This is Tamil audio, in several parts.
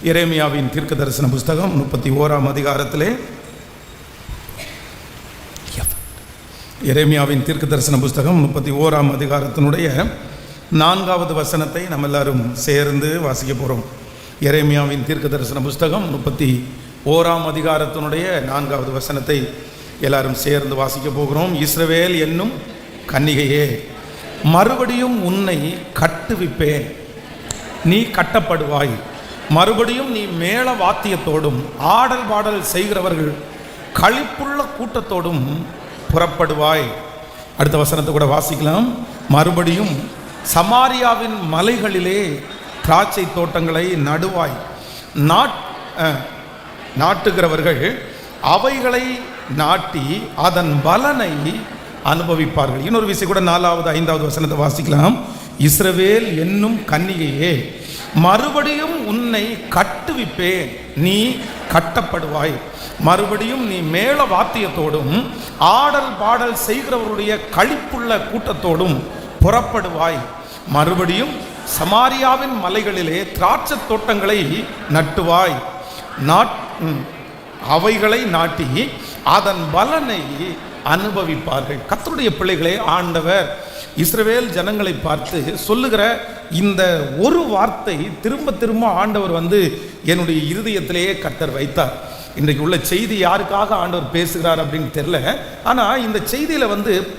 எரேமியாவின் தீர்க்க தரிசன புஸ்தகம் 31ஆம் அதிகாரத்திலே எரேமியாவின் தீர்க்க தரிசன புஸ்தகம் 31ஆம் அதிகாரத்தினுடைய 4வது வசனத்தை நம்ம எல்லாரும் சேர்ந்து வாசிக்க போகிறோம். எரேமியாவின் தீர்க்க தரிசன புஸ்தகம் 31ஆம் அதிகாரத்தினுடைய 4வது வசனத்தை எல்லாரும் சேர்ந்து வாசிக்க போகிறோம். இஸ்ரவேல் என்னும் கன்னிகையே, மறுபடியும் உன்னை கட்டுவிப்பேன், நீ கட்டப்படுவாய். மறுபடியும் நீ மேள வாத்தியத்தோடும் ஆடல் பாடல் செய்கிறவர்கள் களிப்புள்ள கூட்டத்தோடும் புறப்படுவாய். அடுத்த வசனத்தை கூட வாசிக்கலாம். மறுபடியும் சமாரியாவின் மலைகளிலே திராட்சை தோட்டங்களை நடுவாய். நாட்டுகிறவர்கள் அவைகளை நாட்டி அதன் பலனை அனுபவிப்பார்கள். இன்னொரு விஷயம் கூட 4வது 5வது வசனத்தை வாசிக்கலாம். இஸ்ரவேல் என்னும் கன்னிகையே, மறுபடியும் உன்னை கட்டுவிப்பேன், நீ கட்டப்படுவாய். மறுபடியும் நீ மேள வாத்தியத்தோடும் ஆடல் பாடல் செய்கிறவருடைய களிப்புள்ள கூட்டத்தோடும் புறப்படுவாய். மறுபடியும் சமாரியாவின் மலைகளிலே திராட்சை தோட்டங்களை நட்டுவாய். அவைகளை நாட்டி அதன் பலனை அனுபவிப்பார்கள். கர்த்தருடைய பிள்ளைகளே, ஆண்டவர் இஸ்ரவேல் ஜனங்களை பார்த்து சொல்லுகிற இந்த ஒரு வார்த்தை திரும்ப திரும்ப ஆண்டவர் என்னுடைய இருதயத்திலேயே கர்த்தர் வைத்தார். இன்றைக்கு உள்ள செய்தி யாருக்காக ஆண்டவர் பேசுகிறார் அப்படின்னு தெரியல. ஆனால் இந்த செய்தியில்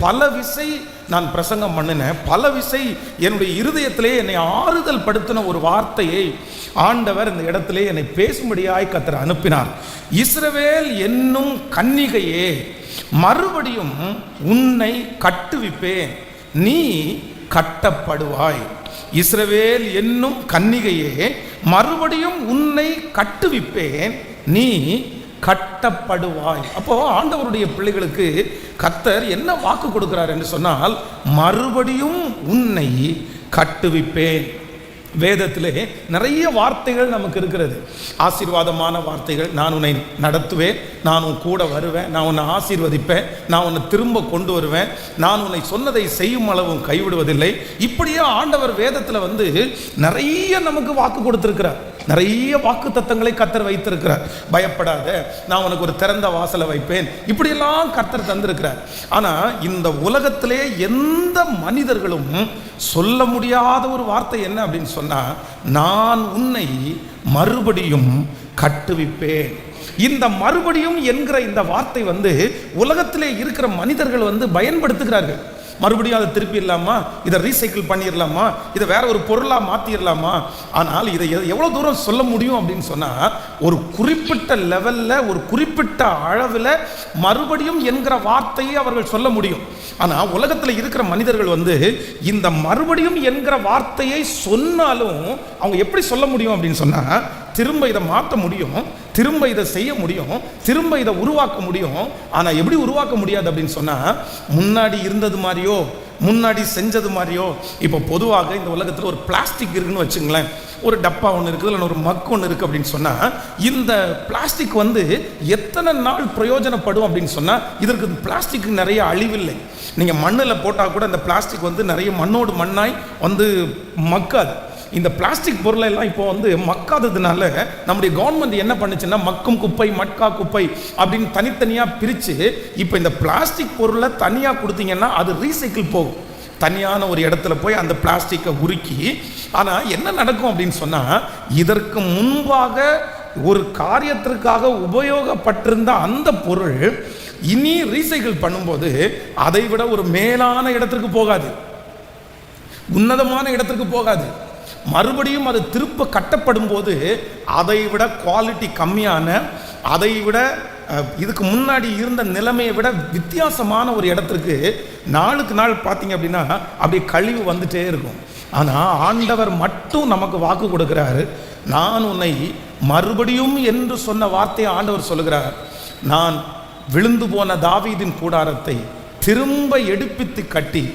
பல விசை நான் பிரசங்கம் பண்ணினேன். பல விசை என்னுடைய இருதயத்திலே என்னை ஆறுதல் படுத்தின ஒரு வார்த்தையை ஆண்டவர் இந்த இடத்திலே என்னை பேசும்படியாய் கர்த்தர் அனுப்பினார். இஸ்ரவேல் என்னும் கன்னிகையே, மறுபடியும் உன்னை கட்டுவிப்பேன், நீ கட்டப்படுவாய். இஸ்ரவேல் என்னும் கன்னிகையே, மறுபடியும் உன்னை கட்டுவிப்பேன், நீ கட்டப்படுவாய். அப்போ ஆண்டவருடைய பிள்ளைகளுக்கு கர்த்தர் என்ன வாக்கு கொடுக்கிறார் என்று சொன்னால், மறுபடியும் உன்னை கட்டுவிப்பேன். வேதத்திலே நிறைய வார்த்தைகள் நமக்கு இருக்கிறது, ஆசீர்வாதமான வார்த்தைகள். நான் உன்னை நடத்துவேன், நான் உன் கூட வருவேன், நான் உன்னை ஆசீர்வதிப்பேன், நான் உன்னை திரும்ப கொண்டு வருவேன், நான் உன்னை சொன்னதை செய்யும் அளவும் கைவிடுவதில்லை. இப்படியே ஆண்டவர் வேதத்தில் நிறைய நமக்கு வாக்கு கொடுத்திருக்கிறார். நிறைய வாக்கு தத்தங்களை கர்த்தர் வைத்திருக்கிறார். பயப்படாத, நான் உனக்கு ஒரு திறந்த வாசலை வைப்பேன், இப்படியெல்லாம் கர்த்தர் தந்திருக்கிறார். ஆனால் இந்த உலகத்திலே எந்த மனிதர்களும் சொல்ல முடியாத ஒரு வார்த்தை என்ன அப்படின்னு சொன்னா, நான் உன்னை மறுபடியும் கட்டுவிப்பேன். இந்த மறுபடியும் என்கிற இந்த வார்த்தை உலகத்திலே இருக்கிற மனிதர்கள் பயன்படுத்துகிறார்கள். மறுபடியும் அதை திருப்பிடலாமா, இதை ரீசைக்கிள் பண்ணிடலாமா, இதை வேற ஒரு பொருளாக மாற்றிடலாமா. ஆனால் இதை எவ்வளோ தூரம் சொல்ல முடியும் அப்படின்னு சொன்னால், ஒரு குறிப்பிட்ட லெவலில், ஒரு குறிப்பிட்ட அளவில் மறுபடியும் என்கிற வார்த்தையை அவர்கள் சொல்ல முடியும். ஆனால் உலகத்தில் இருக்கிற மனிதர்கள் இந்த மறுபடியும் என்கிற வார்த்தையை சொன்னாலும் அவங்க எப்படி சொல்ல முடியும் அப்படின்னு சொன்னால், திரும்ப இதை மாற்ற முடியும், திரும்ப இதை செய்ய முடியும், திரும்ப இதை உருவாக்க முடியும். ஆனால் எப்படி உருவாக்க முடியாது அப்படின்னு சொன்னால், முன்னாடி இருந்தது மாதிரியோ, முன்னாடி செஞ்சது மாதிரியோ. இப்போ பொதுவாக இந்த உலகத்தில் ஒரு பிளாஸ்டிக் இருக்குன்னு வச்சுங்களேன், ஒரு டப்பா ஒன்று இருக்குது, இல்லை ஒரு மக் ஒன்று இருக்குது அப்படின்னு சொன்னால், இந்த பிளாஸ்டிக் எத்தனை நாள் பிரயோஜனப்படும் அப்படின்னு சொன்னால், இதற்கு பிளாஸ்டிக்கு நிறைய அழிவில்லை. நீங்கள் மண்ணில் போட்டால் கூட இந்த பிளாஸ்டிக் நிறைய மண்ணோடு மண்ணாய் மக்காது. இந்த பிளாஸ்டிக் பொருளை எல்லாம் இப்போ மக்காததுனால நம்முடைய கவர்மெண்ட் என்ன பண்ணுச்சுன்னா, மக்கும் குப்பை மட்கா குப்பை அப்படின்னு தனித்தனியாக பிரித்து, இப்போ இந்த பிளாஸ்டிக் பொருளை தனியாக கொடுத்தீங்கன்னா அது ரீசைக்கிள் போகும், தனியான ஒரு இடத்துல போய் அந்த பிளாஸ்டிக்கை உருக்கி. ஆனால் என்ன நடக்கும் அப்படின்னு சொன்னால், இதற்கு முன்பாக ஒரு காரியத்திற்காக உபயோகப்பட்டிருந்த அந்த பொருள் இனி ரீசைக்கிள் பண்ணும்போது அதை விட ஒரு மேலான இடத்திற்கு போகாது, உன்னதமான இடத்திற்கு போகாது. மறுபடியும் அது திருப்ப கட்டப்படும் போது அதை விட குவாலிட்டி கம்மியான, அதை விட இதுக்கு முன்னாடி இருந்த நிலைமையை விட வித்தியாசமான ஒரு இடத்திற்கு நாளுக்கு நாள் பார்த்தீங்க அப்படின்னா அப்படியே கழிவு வந்துட்டே இருக்கும். ஆனால் ஆண்டவர் மட்டும் நமக்கு வாக்கு கொடுக்கிறாரு. நான் உன்னை மறுபடியும் என்று சொன்ன வார்த்தையை ஆண்டவர் சொல்லுகிறார். நான் விழுந்து போன தாவீதின் கூடாரத்தை திரும்ப எடுப்பித்து கட்டி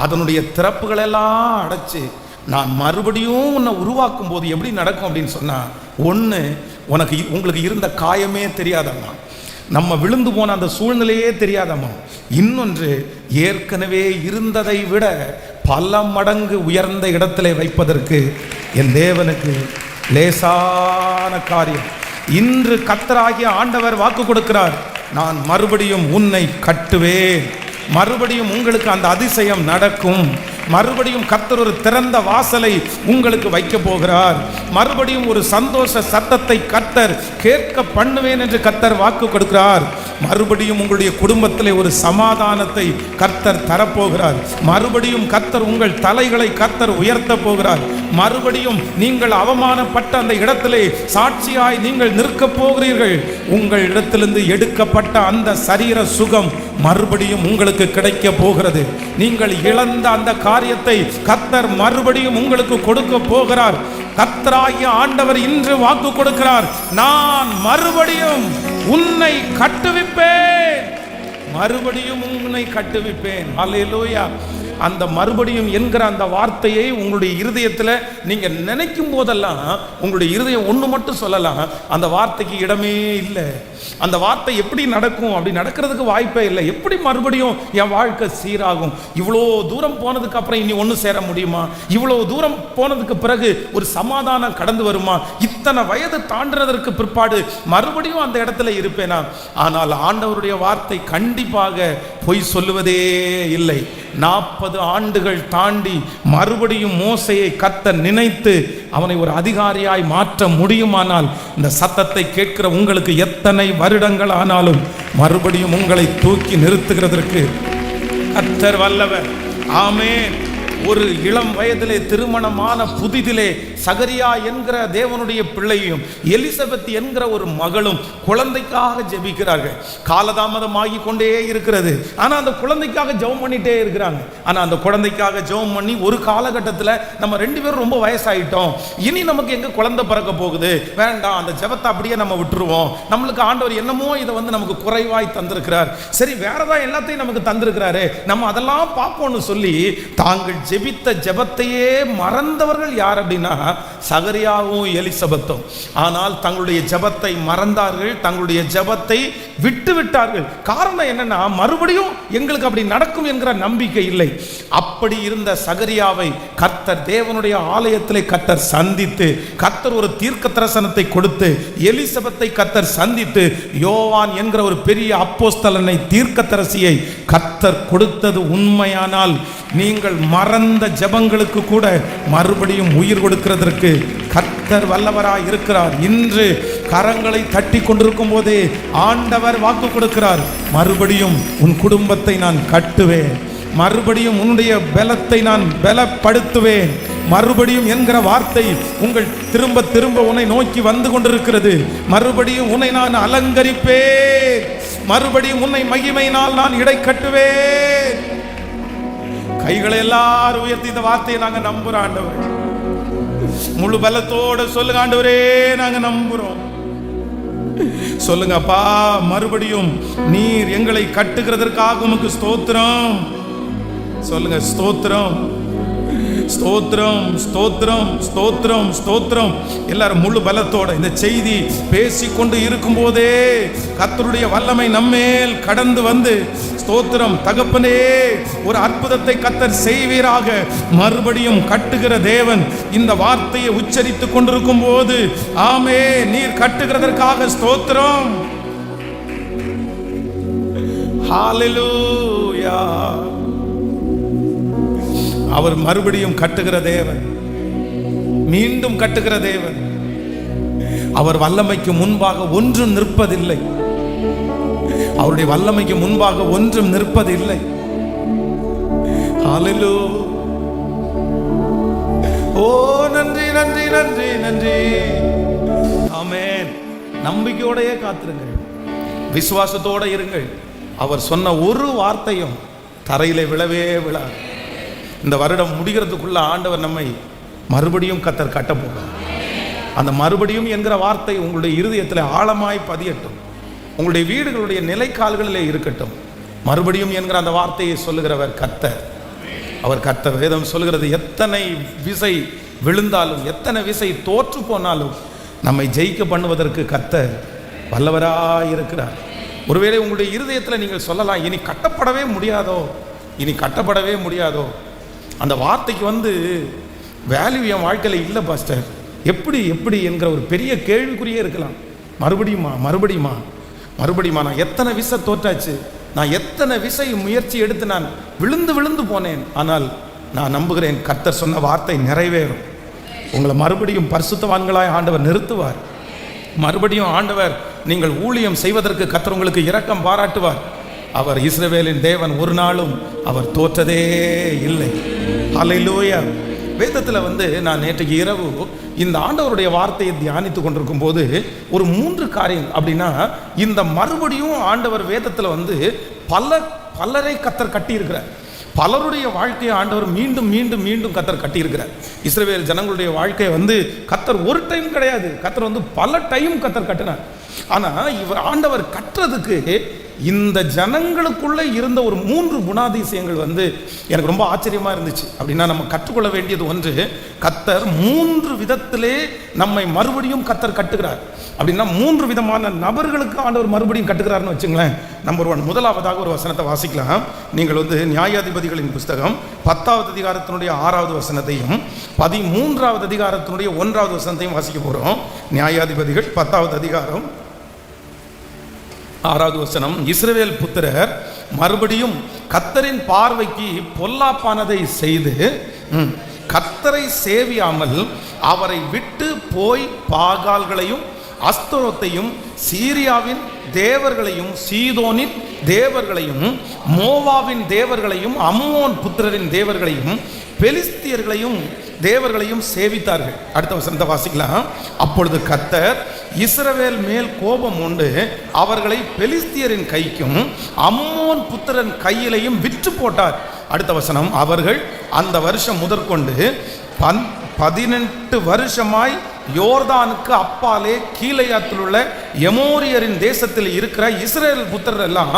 அதனுடைய திறப்புகளெல்லாம் அடைச்சு நான் மறுபடியும் உன்னை உருவாக்கும் போது எப்படி நடக்கும் அப்படின்னு சொன்னால், ஒன்று, உங்களுக்கு இருந்த காயமே தெரியாதம்மா, நம்ம விழுந்து போன அந்த சூழ்நிலையே தெரியாதம்மா. இன்னொன்று, ஏற்கனவே இருந்ததை விட பல மடங்கு உயர்ந்த இடத்திலே வைப்பதற்கு என் தேவனுக்கு லேசான காரியம். இன்று கர்த்தராகிய ஆண்டவர் வாக்கு கொடுக்கிறார், நான் மறுபடியும் உன்னை கட்டுவேன். மறுபடியும் உங்களுக்கு அந்த அதிசயம் நடக்கும். மறுபடியும் கர்த்தர் ஒரு திறந்த வாசலை உங்களுக்கு வைக்க போகிறார். மறுபடியும் ஒரு சந்தோஷ சத்தத்தை கர்த்தர் கேட்க பண்ணுவேன் என்று கர்த்தர் வாக்கு கொடுக்கிறார். மறுபடியும் உங்களுடைய குடும்பத்திலே ஒரு சமாதானத்தை கர்த்தர் தரப்போகிறார். மறுபடியும் கர்த்தர் உங்கள் தலைகளை கர்த்தர் உயர்த்த போகிறார். மறுபடியும் நீங்கள் அவமானப்பட்ட அந்த இடத்திலே சாட்சியாய் நீங்கள் நிற்க போகிறீர்கள். உங்கள் இடத்திலிருந்து எடுக்கப்பட்ட அந்த சரீர சுகம் மறுபடியும் உங்களுக்கு கிடைக்க போகிறது. நீங்கள் இழந்த அந்த காரியத்தை கர்த்தர் மறுபடியும் உங்களுக்கு கொடுக்க போகிறார். கர்த்தராகிய ஆண்டவர் இன்று வாக்கு கொடுக்கிறார், நான் மறுபடியும் உன்னை கட்டுவிப்பேன். மறுபடியும் உன்னை கட்டுவிப்பேன். அல்லேலூயா. அந்த மறுபடியும் என்கிற அந்த வார்த்தையை உங்களுடைய இருதயத்தில் நீங்க நினைக்கும் போதெல்லாம் உங்களுடைய இருதயம் ஒன்று மட்டும் சொல்லலாம், அந்த வார்த்தைக்கு இடமே இல்லை. அந்த வார்த்தை எப்படி நடக்கும்? அப்படி நடக்கிறதுக்கு வாய்ப்பே இல்லை. எப்படி மறுபடியும் என் வாழ்க்கை சீராகும்? இவ்வளோ தூரம் போனதுக்கு அப்புறம் இனி ஒன்று சேர முடியுமா? இவ்வளோ தூரம் போனதுக்கு பிறகு ஒரு சமாதானம் கடந்து வருமா? இத்தனை வயது தாண்டினதற்கு பிற்பாடு மறுபடியும் அந்த இடத்துல இருப்பேனா? ஆனால் ஆண்டவருடைய வார்த்தை கண்டிப்பாக பொய் சொல்லுவதே இல்லை. 40 ஆண்டுகள் தாண்டி மறுபடியும் மோசேயை கர்த்தர் நினைத்து அவனை ஒரு அதிகாரியாய் மாற்ற முடியுமானால், இந்த சத்தத்தை கேட்கிற உங்களுக்கு எத்தனை வருடங்கள் ஆனாலும் மறுபடியும் உங்களை தூக்கி நிறுத்துகிறதற்கு கர்த்தர் வல்லவர். ஆமென். ஒரு இளம் வயதிலே திருமணமான புதிதிலே சகரியா என்கிற தேவனுடைய பிள்ளையும் எலிசபெத் என்கிற ஒரு மகளும் குழந்தைக்காக ஜெபிக்கிறார்கள். காலதாமதமாகி கொண்டே இருக்கிறது. ஆனால் அந்த குழந்தைக்காக ஜெபம் பண்ணிட்டே இருக்கிறாங்க. ஆனால் அந்த குழந்தைக்காக ஜெபம் பண்ணி ஒரு காலகட்டத்தில் நம்ம 2 பேரும் ரொம்ப வயசாயிட்டோம், இனி நமக்கு எங்க குழந்தை பிறக்க போகுது, வேண்டாம், அந்த ஜெபத்தை அப்படியே நம்ம விட்டுருவோம். நம்மளுக்கு ஆண்டவர் என்னமோ இதை நமக்கு குறைவாய் தந்திருக்கிறார், சரி வேறதான் எல்லாத்தையும் நமக்கு தந்திருக்கிறாரு, நம்ம அதெல்லாம் பார்ப்போம்னு சொல்லி தாங்கள் ஜெபித்த ஜெபத்தையே மறந்தவர்கள் யார் அப்படின்னா சகரியாவும் எலிசபெத்தும். ஆனால் தங்களுடைய ஜெபத்தை மறந்தார்கள், தங்களுடைய ஜெபத்தை விட்டு விட்டார்கள். காரணம் என்னன்னா, மறுபடியும் எங்களுக்கு அப்படி நடக்கும் என்கிற நம்பிக்கை இல்லை. அப்படி இருந்த சகரியாவை கர்த்தர் தேவனுடைய ஆலயத்திலே கர்த்தர் சந்தித்து, கர்த்தர் ஒரு தீர்க்க தரிசனத்தை கொடுத்து, எலிசபெத்தை கர்த்தர் சந்தித்து, யோவான் என்கிற ஒரு பெரிய அப்போஸ்தலனை தீர்க்க தரிசியை கர்த்தர் கொடுத்தது உண்மையானால், நீங்கள் மறந்த ஜெபங்களுக்கு கூட மறுபடியும் உயிர் கொடுக்கிறதற்கு கர்த்தர் வல்லவராய் இருக்கிறார். இன்று கரங்களை தட்டி கொண்டிருக்கும் போதே ஆண்டவர் வாக்கு கொடுக்கிறார், மறுபடியும் உன் குடும்பத்தை நான் கட்டுவேன், மறுபடியும் உன்னுடைய பலத்தை நான் பலப்படுத்துவேன். மறுபடியும் என்கிற வார்த்தை உங்கள் திரும்ப திரும்ப உன்னை நோக்கி வந்து கொண்டிருக்கிறது. மறுபடியும் உன்னை நான் அலங்கரிப்பேன், மறுபடியும் உன்னை மகிமையினால் நான் இடை கட்டுவேன். கைகளை எல்லாரும் உயர்த்தி இந்த வார்த்தையை நாங்க நம்புறோம். ஆண்டவரே, முழு பலத்தோட சொல்லுங்க, ஆண்டவரே நாங்க நம்புறோம். சொல்லுங்க அப்பா, மறுபடியும் நீர் எங்களை கட்டுகிறதற்காக உமக்கு ஸ்தோத்திரம். சொல்லுங்க, ஸ்தோத்திரம், ஸ்தோத்திரம், ஸ்தோத்திரம், ஸ்தோத்திரம், ஸ்தோத்திரம். எல்லாரும் முழு பலத்தோட இந்த செய்தி பேசிக்கொண்டு இருக்கும் போதே கர்த்தருடைய வல்லமை நம்மேல் கடந்து வந்து, ஸ்தோத்திரம் தகப்பனே, ஒரு அற்புதத்தை கர்த்தர் செய்வீராக. மறுபடியும் கட்டுகிற தேவன் இந்த வார்த்தையை உச்சரித்துக் கொண்டிருக்கும் போது, ஆமே, நீர் கட்டுகிறதற்காக ஸ்தோத்திரம். ஹalleluya. அவர் மறுபடியும் கட்டுகிற தேவன், மீண்டும் கட்டுகிற தேவன். அவர் வல்லமைக்கு முன்பாக ஒன்றும் நிற்பதில்லை. அவருடைய வல்லமைக்கு முன்பாக ஒன்றும் நிற்பதில்லை. ஹalleluya. ஓ நன்றி, நன்றி, நன்றி, நன்றி. ஆமென். நம்பிக்கையோடயே காத்திருங்கள், விசுவாசத்தோட இருங்கள். அவர் சொன்ன ஒரு வார்த்தையும் தரையிலே விழவே விழாது. இந்த வருடம் முடிகிறதுக்குள்ள ஆண்டவர் நம்மை மறுபடியும் கர்த்தர் கட்ட போகிறார். அந்த மறுபடியும் என்கிற வார்த்தை உங்களுடைய இருதயத்தில் ஆழமாய் பதியட்டும், உங்களுடைய வீடுகளுடைய நிலைக்கால்களிலே இருக்கட்டும். மறுபடியும் என்கிற அந்த வார்த்தையை சொல்லுகிறவர் கர்த்தர். அவர் கர்த்தர். வேதம் சொல்லுகிறது, எத்தனை விசை விழுந்தாலும், எத்தனை விசை தோற்று போனாலும் நம்மை ஜெயிக்க பண்ணுவதற்கு கர்த்தர் வல்லவராய் இருக்கிறார். ஒருவேளை உங்களுடைய இருதயத்தில் நீங்கள் சொல்லலாம், இனி கட்டப்படவே முடியாதோ, இனி கட்டப்படவே முடியாதோ. அந்த வார்த்தைக்கு வேல்யூ என் வாழ்க்கையில் இல்லை பாஸ்டர், எப்படி எப்படி என்கிற ஒரு பெரிய கேள்விக்குறியே இருக்கலாம். மறுபடியுமா நான் எத்தனை விசை தோற்றாச்சு, நான் எத்தனை விசை முயற்சி எடுத்து நான் விழுந்து போனேன். ஆனால் நான் நம்புகிறேன், கர்த்தர் சொன்ன வார்த்தை நிறைவேறும். உங்களை மறுபடியும் பரிசுத்தவான்களாய் ஆண்டவர் நிறுத்துவார். மறுபடியும் ஆண்டவர் நீங்கள் ஊழியம் செய்வதற்கு கர்த்தர் உங்களுக்கு இரக்கம் பாராட்டுவார். அவர் இஸ்ரவேலின் தேவன், ஒரு நாளும் அவர் தோற்றதே இல்லை. ஹல்லேலூயா. வேதத்தில் நான் நேற்றைக்கு இரவு இந்த ஆண்டவருடைய வார்த்தையை தியானித்து கொண்டிருக்கும் போது ஒரு 3 காரியம் அப்படின்னா, இந்த மறுபடியும் ஆண்டவர் வேதத்தில் பலரை கர்த்தர் கட்டியிருக்கிறார். பலருடைய வாழ்க்கையை ஆண்டவர் மீண்டும் மீண்டும் மீண்டும் கர்த்தர் கட்டியிருக்கிறார். இஸ்ரவேல் ஜனங்களுடைய வாழ்க்கையை கர்த்தர் ஒரு டைம் கிடையாது, கர்த்தர் பல டைம் கர்த்தர் கட்டினார். ஆனால் இவர் ஆண்டவர் கட்டுறதுக்கு இந்த ஜனங்களுக்குள்ளே இருந்த ஒரு 3 குணாதிசயங்கள் எனக்கு ரொம்ப ஆச்சரியமாக இருந்துச்சு. அப்படின்னா நம்ம கற்றுக்கொள்ள வேண்டியது ஒன்று, கர்த்தர் 3 விதத்திலே நம்மை மறுபடியும் கர்த்தர் கட்டுகிறார். அப்படின்னா 3 விதமான நபர்களுக்கு ஆண்டவர் மறுபடியும் கட்டுகிறார்னு வச்சுங்களேன். நம்பர் 1, முதலாவதாக ஒரு வசனத்தை வாசிக்கலாம். நீங்கள் நியாயாதிபதிகளின் புஸ்தகம் 10வது அதிகாரத்தினுடைய 6வது வசனத்தையும் 13வது அதிகாரத்தினுடைய 1வது வசனத்தையும் வாசிக்க போகிறோம். நியாயாதிபதிகள் 10வது அதிகாரம் 6வது வசனம். இஸ்ரவேல் புத்திரர் மறுபடியும் கர்த்தரின் பார்வைக்கு பொல்லாப்பானதை செய்து கர்த்தரை சேவியாமல் அவரை விட்டு போய் பாகால்களையும் அஸ்தரோத்தையும் சீரியாவின் தேவர்களையும் சீதோனின் தேவர்களையும் மோவாவின் தேவர்களையும் அம்மோன் புத்திரரின் தேவர்களையும் பெலிஸ்தியர்களையும் தேவர்களையும் சேவித்தார்கள். அடுத்த வசனத்தை வாசிக்கலாம். அப்பொழுது கர்த்தர் இஸ்ரவேல் மேல் கோபம் உண்டு அவர்களை பெலிஸ்தியரின் கைக்கும் அம்மோன் புத்திரன் கையிலையும் விற்று போட்டார். அடுத்த வசனம். அவர்கள் அந்த வருஷம் முதற்கொண்டு 18 வருஷமாய் யோர்தானுக்கு அப்பாலே கீலேயாத்தில் உள்ள எமோரியரின் தேசத்தில் இருக்கிற இஸ்ரவேல் புத்திரர் எல்லாம்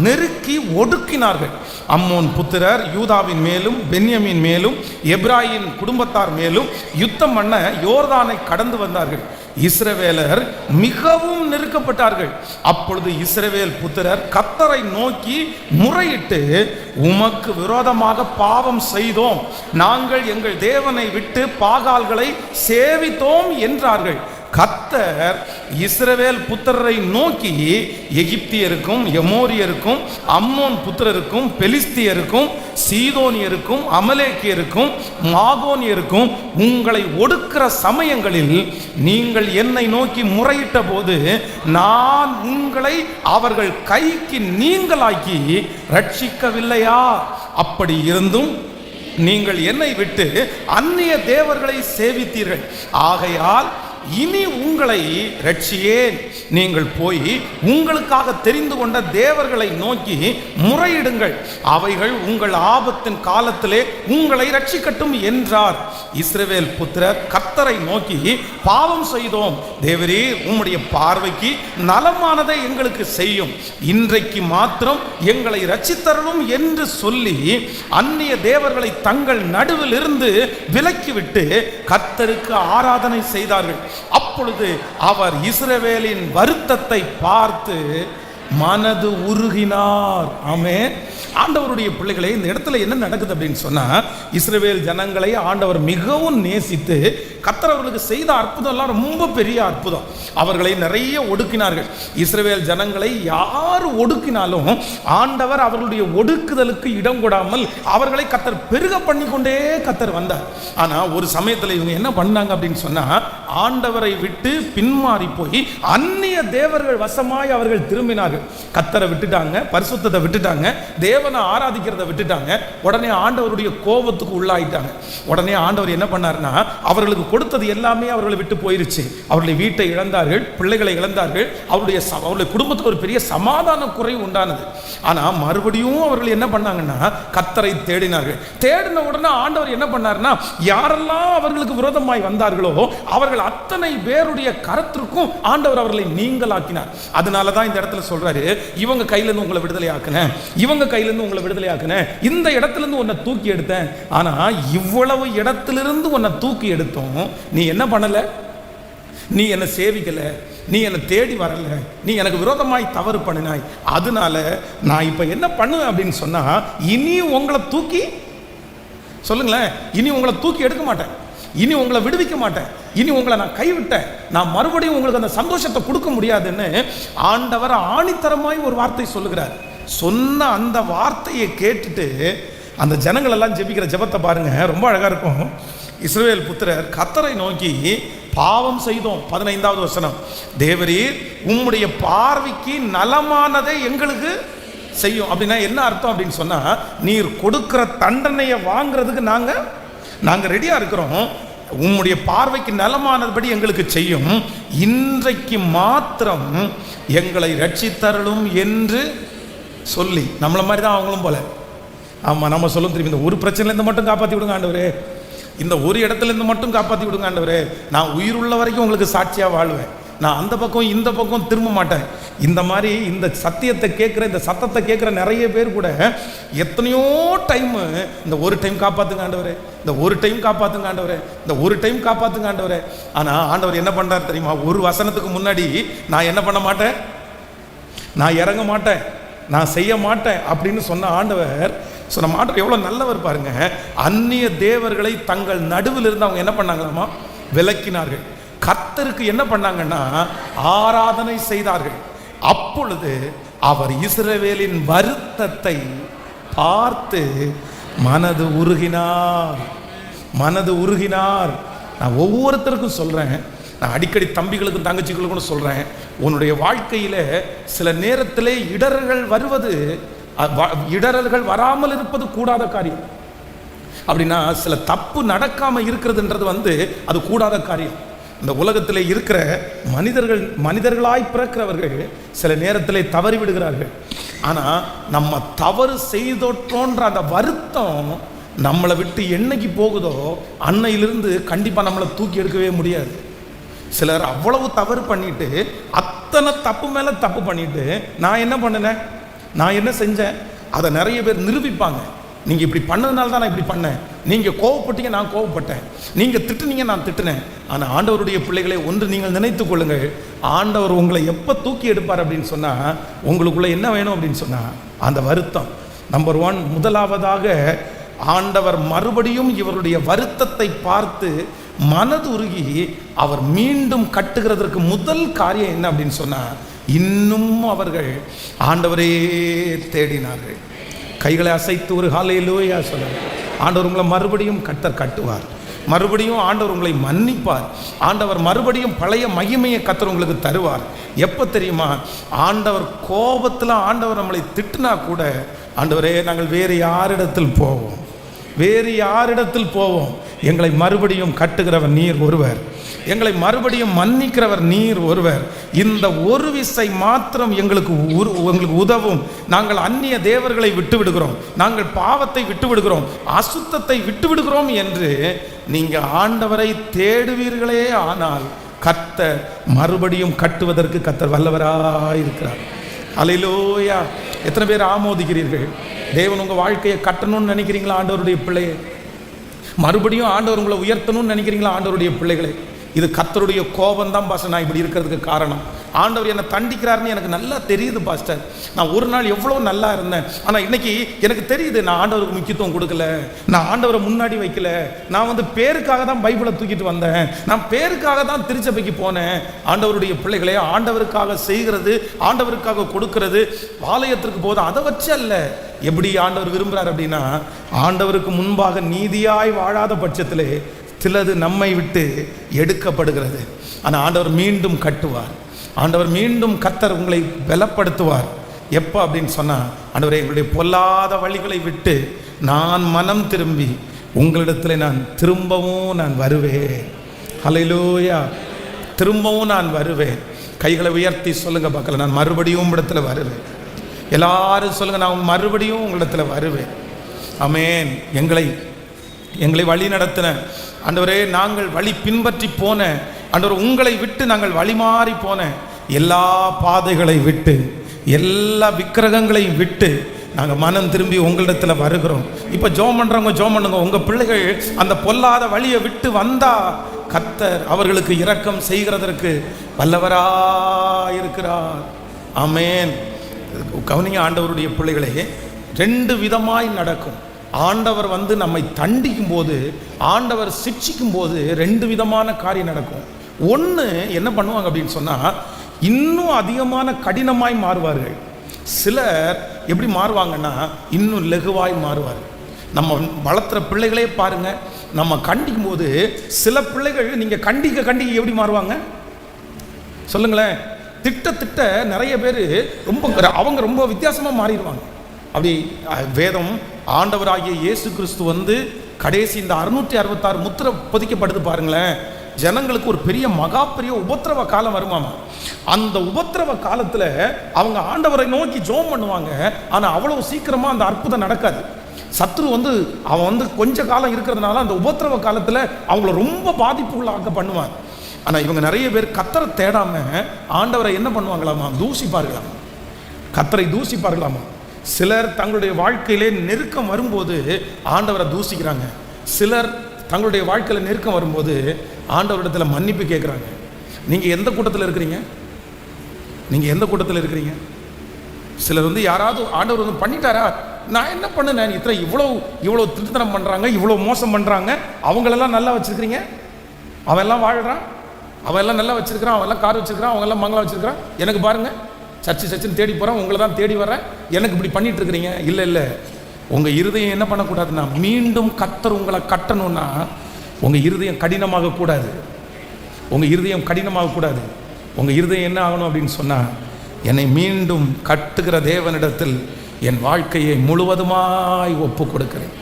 நெருக்கி ஒடுக்கினார்கள். அம்மோன் புத்திரர் யூதாவின் மேலும் பென்யமின் மேலும் எப்ராயிம் குடும்பத்தார் மேலும் யுத்தம் பண்ண யோர்தானை கடந்து வந்தார்கள். இஸ்ரவேலர் மிகவும் நெருக்கப்பட்டார்கள். அப்பொழுது இஸ்ரவேல் புத்திரர் கர்த்தரை நோக்கி முறையிட்டு, உமக்கு விரோதமாக பாவம் செய்தோம், நாங்கள் எங்கள் தேவனை விட்டு பாகால்களை சேவித்தோம் என்றார்கள். கர்த்தர் இஸ்ரவேல் புத்திரரை நோக்கி, எகிப்தியருக்கும் எமோரியருக்கும் அம்மோன் புத்திரருக்கும் பெலிஸ்தியருக்கும் சீதோனியருக்கும் அமலேக்கியருக்கும் மாகோனியருக்கும் உங்களை ஒடுக்கிற சமயங்களில் நீங்கள் என்னை நோக்கி முறையிட்ட போது நான் உங்களை அவர்கள் கைக்கு நீங்களாக்கி ரட்சிக்கவில்லையா? அப்படி இருந்தும் நீங்கள் என்னை விட்டு அந்நிய தேவர்களை சேவித்தீர்கள். ஆகையால் இனி உங்களை ரட்சியேன். நீங்கள் போய் உங்களுக்காக தெரிந்து கொண்ட தேவர்களை நோக்கி முறையிடுங்கள், அவைகள் உங்கள் ஆபத்தின் காலத்திலே உங்களை ரட்சிக்கட்டும் என்றார். இஸ்ரவேல் புத்திரர் கர்த்தரை நோக்கி, பாவம் செய்தோம், தேவரே உம்முடைய பார்வைக்கு நலமானதை எங்களுக்கு செய்யும், இன்றைக்கு மாத்திரம் எங்களை ரட்சித்தரணும் என்று சொல்லி அந்நிய தேவர்களை தங்கள் நடுவில் இருந்து விலக்கிவிட்டு கர்த்தருக்கு ஆராதனை செய்தார்கள். அப்பொழுது அவர் இஸ்ரவேலின் வருத்தத்தை பார்த்து மனது உருகினார். ஆமென். ஆண்டவருடைய பிள்ளைகளே, இந்த இடத்துல என்ன நடக்குது அப்படின்னு சொன்னா, இஸ்ரவேல் ஜனங்களை ஆண்டவர் மிகவும் நேசித்து கர்த்தர் அவர்களுக்கு செய்த அற்புதம் எல்லாம் ரொம்ப பெரிய அற்புதம். அவர்களை நிறைய ஒடுக்கினார்கள். இஸ்ரவேல் ஜனங்களை யார் ஒடுக்கினாலும் ஆண்டவர் அவர்களுடைய ஒடுக்குதலுக்கு இடம் கொடாமல் அவர்களை கர்த்தர் பெருக பண்ணி கொண்டே கர்த்தர் வந்தார். ஆனா ஒரு சமயத்தில் இவங்க என்ன பண்ணாங்க அப்படின்னு சொன்னா, ஆண்டவரை விட்டு பின்மாறி போய் அந்நிய தேவர்கள் வசமாய் அவர்கள் திரும்பினார்கள். கர்த்தரை விட்டுட்டாங்க, பரிசுத்தத்தை விட்டுட்டாங்க, தேவனை ஆராதிக்கிறத விட்டுட்டாங்க. உடனே ஆண்டவருடைய கோபத்துக்கு உள்ளாயிட்டாங்க. உடனே ஆண்டவர் என்ன பண்ணார்னா, அவர்களுக்கு கொடுத்தது எல்லாமே அவர்களை விட்டு போயிருச்சு. அவருடைய வீட்டை இழந்தார்கள், பிள்ளைகளை இழந்தார்கள், அவருடைய குடும்பத்துக்கு ஒரு பெரிய சமாதான குறைவு உண்டானது. ஆனா மறுபடியும் அவர்கள் என்ன பண்ணாங்கன்னா, கர்த்தரை தேடினார்கள். தேடின உடனே ஆண்டவர் என்ன பண்ணார்னா, யாரெல்லாம் அவர்களுக்கு விரோதமாய் வந்தார்களோ அவர்கள் அத்தனை பேருடைய கரத்திற்கும் ஆண்டவர் அவர்களை நீங்களாக்கினார். அதனாலதான் இந்த இடத்துல சொல்றாரு, இவங்க கையிலிருந்து உங்களை விடுதலை ஆக்குனேன், இவங்க கையிலிருந்து உங்களை விடுதலை ஆக்குனேன், இந்த இடத்திலிருந்து உன்னை தூக்கி எடுத்தேன். ஆனா இவ்வளவு இடத்திலிருந்து உன்னை தூக்கி எடுத்தோம், நீ என்ன பண்ணல? நீ என்னை சேவிக்கல, நீ என்னை தேடி வரல, நீ எனக்கு விரோதமாய் தவறு பண்ணினாய். அதனால நான் இப்ப என்ன பண்ணுவேன் அப்படின்னு சொன்னா, இனி உங்களை தூக்கி சொல்லுங்களேன், இனி உங்களை தூக்கி எடுக்க மாட்டேன், இனி உங்களை விடுவிக்க மாட்டேன். இனி உங்களை நான் கைவிட்டேன், நான் மறுபடியும் உங்களுக்கு அந்த சந்தோஷத்தை கொடுக்க முடியாதுன்னு ஆண்டவர் ஆணித்தரமாய் ஒரு வார்த்தை சொல்லுகிறார். சொன்ன அந்த வார்த்தையை கேட்டுட்டு அந்த ஜனங்கள் எல்லாம் ஜெபிக்கிற ஜெபத்தை பாருங்க, ரொம்ப அழகா இருக்கும். இஸ்ரவேல் புத்திரர் கர்த்தரை நோக்கி பாவம் செய்தோம். 15வது வசனம், தேவரீர் உம்முடைய பார்வைக்கு நலமானதை எங்களுக்கு செய்யும். அப்படின்னா என்ன அர்த்தம் அப்படின்னு சொன்னா, நீர் கொடுக்கிற தண்டனையை வாங்குறதுக்கு நாங்க ரெடியா இருக்கிறோம், உம்முடைய பார்வைக்கு நலமானபடி எங்களுக்கு செய்யும், இன்றைக்கு மாத்திரம் எங்களை ரட்சித்தருளும் என்று சொல்லி. நம்மள மாதிரி தான் அவங்களும் போல. ஆமா, நம்ம சொல்லும் திரும்பி, இந்த ஒரு பிரச்சனையிலேருந்து மட்டும் காப்பாற்றி விடுங்க ஆண்டவரே, இந்த ஒரு இடத்துலேருந்து மட்டும் காப்பாற்றி விடுங்க ஆண்டவரே, நான் உயிருள்ள வரைக்கும் உங்களுக்கு சாட்சியாக வாழ்வேன், நான் அந்த பக்கம் இந்த பக்கம் திரும்ப மாட்டேன். இந்த மாதிரி இந்த சத்தியத்தை கேட்குற, இந்த சத்தத்தை கேட்குற நிறைய பேர் கூட எத்தனையோ டைம் இந்த ஒரு டைம் காப்பாற்றுங்க ஆண்டவரே, இந்த ஒரு டைம் காப்பாற்றுங்க ஆண்டவரே, இந்த ஒரு டைம் காப்பாற்றுங்க ஆண்டவரே. ஆனால் ஆண்டவர் என்ன பண்ணுறாரு தெரியுமா? ஒரு வசனத்துக்கு முன்னாடி நான் என்ன பண்ண மாட்டேன், நான் இறங்க மாட்டேன், நான் செய்ய மாட்டேன் அப்படின்னு சொன்ன ஆண்டவர், நம்ம ஆண்டவர் எவ்வளோ நல்லவர் பாருங்க. அந்நிய தேவர்களை தங்கள் நடுவில் இருந்து அவங்க என்ன பண்ணாங்களாமா? விலக்கினார்கள். கர்த்தருக்கு என்ன பண்ணாங்கன்னா ஆராதனை செய்தார்கள். அப்பொழுது அவர் இஸ்ரவேலின் வருத்தத்தை பார்த்து மனது உருகினார். நான் ஒவ்வொருத்தருக்கும் சொல்றேன், நான் அடிக்கடி தம்பிகளுக்கும் தங்கச்சிகளுக்கும் சொல்றேன், உன்னுடைய வாழ்க்கையில சில நேரத்திலே இடர்கள் வருவது, இடர்கள் வராமல் இருப்பது கூடாத காரியம். அப்படின்னா சில தப்பு நடக்காம இருக்கிறதுன்றது அது கூடாத காரியம். இந்த உலகத்தில் இருக்கிற மனிதர்களாய் பிறக்கிறவர்கள் சில நேரத்தில் தவறி விடுகிறார்கள். ஆனால் நம்ம தவறு செய்தோற்றோன்ற அந்த வருத்தம் நம்மளை விட்டு என்னைக்கு போகுதோ அன்னையிலிருந்து கண்டிப்பாக நம்மளை தூக்கி எடுக்கவே முடியாது. சிலர் அவ்வளவு தவறு பண்ணிட்டு, அத்தனை தப்பு மேலே தப்பு பண்ணிட்டு, நான் என்ன பண்ணினேன், நான் என்ன செஞ்சேன், அதை நிறைய பேர் நிரூபிப்பாங்க. நீங்கள் இப்படி பண்ணதுனால தான் நான் இப்படி பண்ணேன், நீங்கள் கோவப்பட்டீங்க, நான் கோவப்பட்டேன், நீங்கள் திட்டுனீங்க, நான் திட்டுனேன். ஆனால் ஆண்டவருடைய பிள்ளைகளை ஒன்று நீங்கள் நினைத்து கொள்ளுங்கள், ஆண்டவர் உங்களை எப்போ தூக்கி எடுப்பார் அப்படின்னு சொன்னால், உங்களுக்குள்ளே என்ன வேணும் அப்படின்னு சொன்னால் அந்த வருத்தம். நம்பர் 1, முதலாவதாக ஆண்டவர் மறுபடியும் இவருடைய வருத்தத்தை பார்த்து மனது உருகி அவர் மீண்டும் கட்டுகிறதற்கு முதல் காரியம் என்ன அப்படின்னு சொன்னால், இன்னும் அவர்கள் ஆண்டவரே தேடினார்கள். கைகளை அசைத்து ஒரு ஹல்லேலூயா சொல்லுங்க. ஆண்டவர் உங்களை மறுபடியும் கட்டுவார், மறுபடியும் ஆண்டவர் உங்களை மன்னிப்பார், ஆண்டவர் மறுபடியும் பழைய மகிமையை கர்த்தர் உங்களுக்கு தருவார். எப்போ தெரியுமா? ஆண்டவர் கோபத்தில் ஆண்டவர் நம்மளை திட்டினா கூட, ஆண்டவரே நாங்கள் வேறு யாரிடத்தில் போவோம், எங்களை மறுபடியும் கட்டுகிறவர் நீர் ஒருவர், எங்களை மறுபடியும் மன்னிக்கிறவர் நீர் ஒருவர். இந்த ஒரு விசை மாத்திரம் எங்களுக்கு உதவும். நாங்கள் அந்நிய தேவர்களை விட்டு விடுகிறோம், நாங்கள் பாவத்தை விட்டு விடுகிறோம், அசுத்தத்தை விட்டு விடுகிறோம் என்று நீங்கள் ஆண்டவரை தேடுவீர்களே, ஆனால் கர்த்தர் மறுபடியும் கட்டுவதற்கு கர்த்தர் வல்லவராயிருக்கிறார். அல்லேலூயா. எத்தனை பேர் ஆமோதிக்கிறீர்கள்? தேவன் உங்கள் வாழ்க்கையை கட்டணும்னு நினைக்கிறீங்களா? ஆண்டவருடைய பிள்ளையை மறுபடியும் ஆண்டவர் உங்களை உயர்த்தணும்னு நினைக்கிறீங்களா? ஆண்டவருடைய பிள்ளைகளை, இது கர்த்தருடைய கோபம் தான் பாஸ்டர் நான் இப்படி இருக்கிறதுக்கு காரணம். ஆண்டவர் என்னை தண்டிக்கிறாருன்னு எனக்கு நல்லா தெரியுது பாஸ்டர். நான் ஒரு நாள் எவ்வளோ நல்லா இருந்தேன், ஆனால் இன்னைக்கு எனக்கு தெரியுது நான் ஆண்டவருக்கு முக்கியத்துவம் கொடுக்கல, நான் ஆண்டவரை முன்னாடி வைக்கல, நான் பேருக்காக தான் பைபிளை தூக்கிட்டு வந்தேன், நான் பேருக்காக தான் திருச்சபைக்கு போனேன். ஆண்டவருடைய பிள்ளைகளே, ஆண்டவருக்காக செய்கிறது, ஆண்டவருக்காக கொடுக்கிறது, ஆலயத்திற்கு போதும் அதை வச்சு அல்ல. எப்படி ஆண்டவர் விரும்புகிறார் அப்படின்னா, ஆண்டவருக்கு முன்பாக நீதியாய் வாழாத பட்சத்திலே சிலது நம்மை விட்டு எடுக்கப்படுகிறது. ஆனால் ஆண்டவர் மீண்டும் கட்டுவார், ஆண்டவர் மீண்டும் கர்த்தர் உங்களை பலப்படுத்துவார். எப்போ அப்படின்னு சொன்னால், ஆண்டவரே எங்களுடைய பொல்லாத வழிகளை விட்டு நான் மனம் திரும்பி உங்களிடத்தில் நான் வருவேன். ஹல்லேலூயா. திரும்பவும் நான் வருவேன். கைகளை உயர்த்தி சொல்லுங்க பார்க்கல, நான் மறுபடியும் இடத்துல வருவேன். எல்லாரும் சொல்லுங்க, நான் மறுபடியும் உங்களிடத்தில் வருவேன். ஆமென். எங்களை வழி நடத்தின ஆண்டவரே, நாங்கள் வழி பின்பற்றி போன ஆண்டவர், உங்களை விட்டு நாங்கள் வழி மாறி போன எல்லா பாதைகளை விட்டு, எல்லா விக்கிரகங்களையும் விட்டு நாங்கள் மனம் திரும்பி உங்களிடத்தில் வருகிறோம். இப்போ ஜெபம் பண்ணுறவங்க ஜெபம் பண்ணுங்க. உங்கள் பிள்ளைகள் அந்த பொல்லாத வழியை விட்டு வந்தா கர்த்தர் அவர்களுக்கு இரக்கம் செய்கிறதற்கு வல்லவராயிருக்கிறார். ஆமென். கவனிங்க, ஆண்டவருடைய பிள்ளைகளே, 2 விதமாய் நடக்கும். ஆண்டவர் வந்து நம்மை தண்டிக்கும் போது, ஆண்டவர் சிட்சிக்கும் போது 2 விதமான காரியம் நடக்கும். ஒன்று என்ன பண்ணுவாங்க அப்படின்னு சொன்னால், இன்னும் அதிகமான கடினமாய் மாறுவார்கள். சிலர் எப்படி மாறுவாங்கன்னா, இன்னும் லெகுவாய் மாறுவார்கள். நம்ம வளர்த்துற பிள்ளைகளே பாருங்க, நம்ம கண்டிக்கும் போது சில பிள்ளைகள் நீங்கள் கண்டிக்க எப்படி மாறுவாங்க சொல்லுங்களேன். திட்ட நிறைய பேர் அவங்க ரொம்ப வித்தியாசமாக மாறிடுவாங்க. அப்படி வேதம் ஆண்டவராகிய இயேசு கிறிஸ்து வந்து கடைசி இந்த 666 முத்திரை பொதிக்கப்படுது பாருங்களேன். ஜனங்களுக்கு ஒரு பெரிய பெரிய உபத்திரவ காலம் வருமாமா. அந்த உபத்திரவ காலத்தில் அவங்க ஆண்டவரை நோக்கி ஜெபம் பண்ணுவாங்க. ஆனால் அவ்வளவு சீக்கிரமாக அந்த அற்புதம் நடக்காது. சத்ரு வந்து அவன் வந்து கொஞ்ச காலம் இருக்கிறதுனால அந்த உபத்திரவ காலத்தில் அவங்கள ரொம்ப பாதிப்புள்ளாக்க பண்ணுவாங்க. ஆனால் இவங்க நிறைய பேர் கர்த்தரை தேடாம ஆண்டவரை என்ன பண்ணுவாங்களாமா, தூசிப்பார்களாமா, கர்த்தரை தூசிப்பார்களாமா. சிலர் தங்களுடைய வாழ்க்கையிலே நெருக்கம் வரும்போது ஆண்டவரை தூசிக்கிறாங்க. சிலர் தங்களுடைய வாழ்க்கையில் நெருக்கம் வரும்போது ஆண்டவரிடத்தில் மன்னிப்பு கேட்குறாங்க. நீங்கள் எந்த கூட்டத்தில் இருக்கிறீங்க? நீங்கள் எந்த கூட்டத்தில் இருக்கிறீங்க? சிலர் வந்து யாராவது ஆண்டவர் வந்து பண்ணிட்டாரா, நான் என்ன பண்ணேன், இவ்வளோ திருத்தனம் பண்ணுறாங்க, இவ்வளோ மோசம் பண்ணுறாங்க, அவங்களெல்லாம் நல்லா வச்சுருக்கிறீங்க, அவன் எல்லாம் வாழ்கிறான், அவன் எல்லாம் நல்லா வச்சுருக்கிறான், அவன் எல்லாம் கார் வச்சுருக்கிறான், அவங்க எல்லாம் மங்களம் வச்சுருக்கிறான், எனக்கு பாருங்கள் சர்ச்சுன்னு தேடி போகிறேன், உங்களை தான் தேடி வர்றேன், எனக்கு இப்படி பண்ணிட்டு இருக்கிறீங்க. இல்லை, உங்கள் இருதயம் என்ன பண்ணக்கூடாதுன்னா, மீண்டும் கர்த்தர் உங்களை கட்டணும்னா உங்கள் இருதயம் கடினமாக கூடாது. உங்கள் இருதயம் கடினமாகக்கூடாது. உங்கள் இருதயம் என்ன ஆகணும் அப்படின்னு சொன்னால், என்னை மீண்டும் கட்டுகிற தேவனிடத்தில் என் வாழ்க்கையை முழுவதுமாய் ஒப்பு கொடுக்கிறேன்.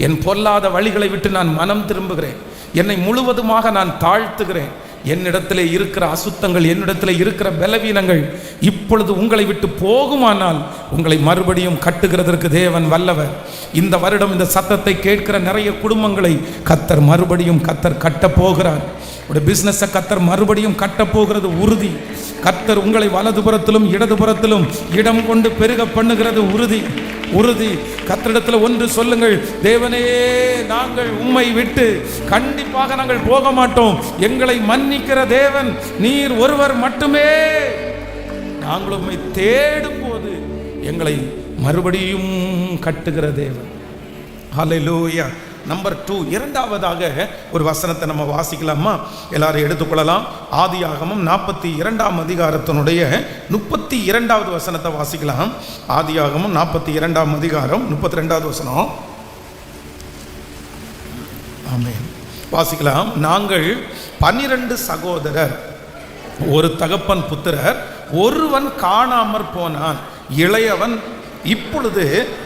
என் பொல்லாத வழிகளை விட்டு நான் மனம் திரும்புகிறேன். என்னை முழுவதுமாக நான் தாழ்த்துகிறேன். என்னிடத்தில் இருக்கிற அசுத்தங்கள், என்னிடத்தில் இருக்கிற பலவீனங்கள் இப்பொழுது உங்களை விட்டு போகுமானால் உங்களை மறுபடியும் கட்டுகிறதற்கு தேவன் வல்லவர். இந்த வருடம் இந்த சத்தத்தை கேட்கிற நிறைய குடும்பங்களை கர்த்தர் மறுபடியும் கட்டப் போகிறார். உடைய பிஸ்னஸை கர்த்தர் மறுபடியும் கட்டப் போகிறது உறுதி. கர்த்தர் உங்களை வலதுபுறத்திலும் இடதுபுறத்திலும் இடம் கொண்டு பெருக பண்ணுகிறது உறுதி. கர்த்தரிடத்தில் ஒன்று சொல்லுங்கள், தேவனே, நாங்கள் உம்மை விட்டு கண்டிப்பாக நாங்கள் போக மாட்டோம். எங்களை மன்னிக்கிற தேவன் நீர் ஒருவர் மட்டுமே. நாங்கள் உம்மை தேடும் போது எங்களை மறுபடியும் கட்டுகிற தேவன். ஹல்லேலூயா. நம்பர் 2, இரண்டாவதாக ஒரு வசனத்தை நம்ம வாசிக்கலாமா? எல்லாரும் எடுத்துக்கொள்ளலாம். ஆதியாகமம் 42ஆம் அதிகாரத்தினுடைய 32வது வசனத்தை வாசிக்கலாம். ஆதியாகமம் 42ஆம் அதிகாரம் 32வது வசனம். ஆமென். வாசிக்கலாம். நாங்கள் 12 சகோதரர், ஒரு தகப்பன் புத்திரர், ஒருவன் காணாமற் போனான், இளையவன் இப்பொழுது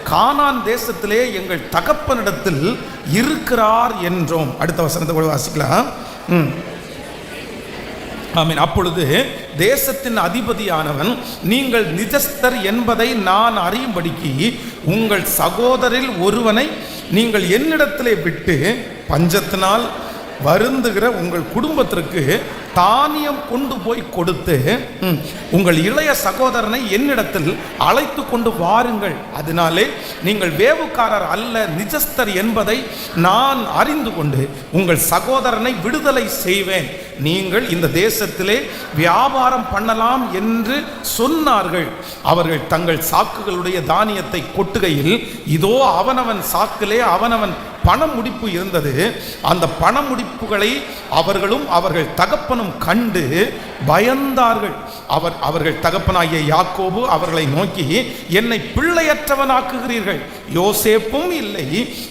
கானான் தேசத்திலே எங்கள் தகப்பனிடத்தில் இருக்கிறார் என்றோம். அடுத்த வசனத்தை கூட வாசிக்கலாம். ஆமென். அப்பொழுது தேசத்தின் அதிபதியானவன், நீங்கள் நிஜஸ்தர் என்பதை நான் அறியும்படிக்கு உங்கள் சகோதரில் ஒருவனை நீங்கள் என்னிடத்திலே விட்டு பஞ்சத்தினால் வருந்துகிற உங்கள் குடும்பத்திற்கு தானியம் கொண்டு போய் கொடுத்து உங்கள் இளைய சகோதரனை என்னிடத்தில் அழைத்து கொண்டு வாருங்கள். அதனாலே நீங்கள் வேவுக்காரர் அல்ல, நிஜஸ்தர் என்பதை நான் அறிந்து கொண்டு உங்கள் சகோதரனை விடுதலை செய்வேன். நீங்கள் இந்த தேசத்திலே வியாபாரம் பண்ணலாம் என்று சொன்னார்கள். அவர்கள் தங்கள் சாக்குகளுடைய தானியத்தை கொட்டுகையில் இதோ அவனவன் சாக்கிலே அவனவன் பண முடிப்பு இருந்தது. அந்த பண முடிப்புகளை அவர்களும் அவர்கள் தகப்பனும் கண்டு பயந்தார்கள். அவர்கள் தகப்பனாகிய யாக்கோபு அவர்களை நோக்கி, என்னை பிள்ளையற்றவனாக்குகிறீர்கள். யோசேப்பும் இல்லை,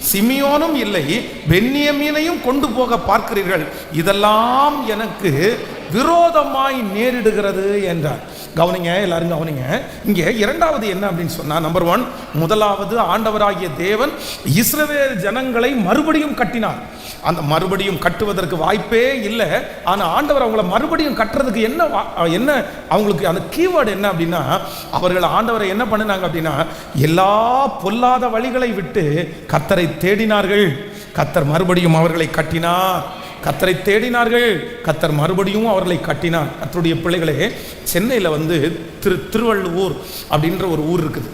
சிமியோனும் இல்லை, பென்யமீனையும் கொண்டு போக பார்க்கிறீர்கள். இதெல்லாம் எனக்கு விரோதமாய் நேரிடுகிறது என்றார். கவனிங்க, எல்லாரும் கவனிங்க. இங்கே இரண்டாவது என்ன அப்படின்னு சொன்னா, நம்பர் 1, முதலாவது ஆண்டவராகிய தேவன் இஸ்ரவேல் ஜனங்களை மறுபடியும் கட்டினார். அந்த மறுபடியும் கட்டுவதற்கு வாய்ப்பே இல்லை. ஆனால் ஆண்டவர் அவங்கள மறுபடியும் கட்டுறதுக்கு என்ன அவங்களுக்கு அந்த கீவேர்டு என்ன அப்படின்னா, அவர்கள் ஆண்டவரை என்ன பண்ணினாங்க அப்படின்னா, எல்லா பொல்லாத வழிகளை விட்டு கர்த்தரை தேடினார்கள். கர்த்தர் மறுபடியும் அவர்களை கட்டினார். கர்த்தரை தேடினார்கள், கர்த்தர் மறுபடியும் அவர்களை கட்டினார். கர்த்தருடைய பிள்ளைகளே, சென்னையில் வந்து திருவள்ளுவர் அப்படின்ற ஒரு ஊர் இருக்குது.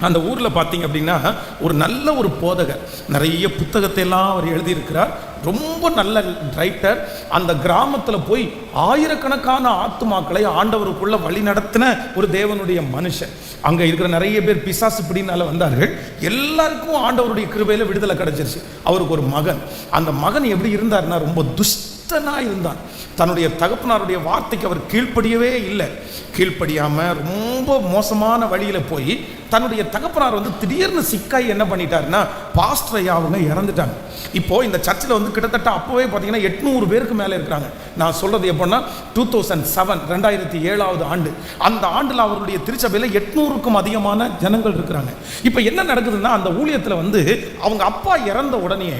அந்த ஊரில் பார்த்தீங்க அப்படின்னா ஒரு நல்ல ஒரு போதகர், நிறைய புத்தகத்தை எல்லாம் அவர் எழுதியிருக்கிறார். ரொம்ப நல்ல ரைட்டர். அந்த கிராமத்தில் போய் ஆயிரக்கணக்கான ஆத்துமாக்களை ஆண்டவருக்குள்ள வழி நடத்தின ஒரு தேவனுடைய மனுஷன். அங்கே இருக்கிற நிறைய பேர் பிசாசு பிடினால வந்தார்கள். எல்லாருக்கும் ஆண்டவருடைய கிருபையில் விடுதலை கிடைச்சிருச்சு. அவருக்கு ஒரு மகன். அந்த மகன் எப்படி இருந்தார்னா ரொம்ப துஷ்டனாக இருந்தான். தன்னுடைய தகப்பனாருடைய வார்த்தைக்கு அவர் கீழ்ப்படியவே இல்லை. கீழ்ப்படியாமல் ரொம்ப மோசமான வழியில் போய் தன்னுடைய தகப்பனார் திடீர்னு சிக்காய் என்ன பண்ணிட்டாருன்னா பாஸ்டர் ஐயா அவங்க இறந்துட்டாங்க. இப்போது இந்த சர்ச்சில் கிட்டத்தட்ட அப்போவே பார்த்தீங்கன்னா 800 பேருக்கு மேலே இருக்கிறாங்க. நான் சொல்கிறது எப்போன்னா 2007 2007 ஆண்டு. அந்த ஆண்டில் அவருடைய திருச்சபையில் 800க்கும் அதிகமான ஜனங்கள் இருக்கிறாங்க. இப்போ என்ன நடக்குதுன்னா அந்த ஊழியத்தில் அவங்க அப்பா இறந்த உடனே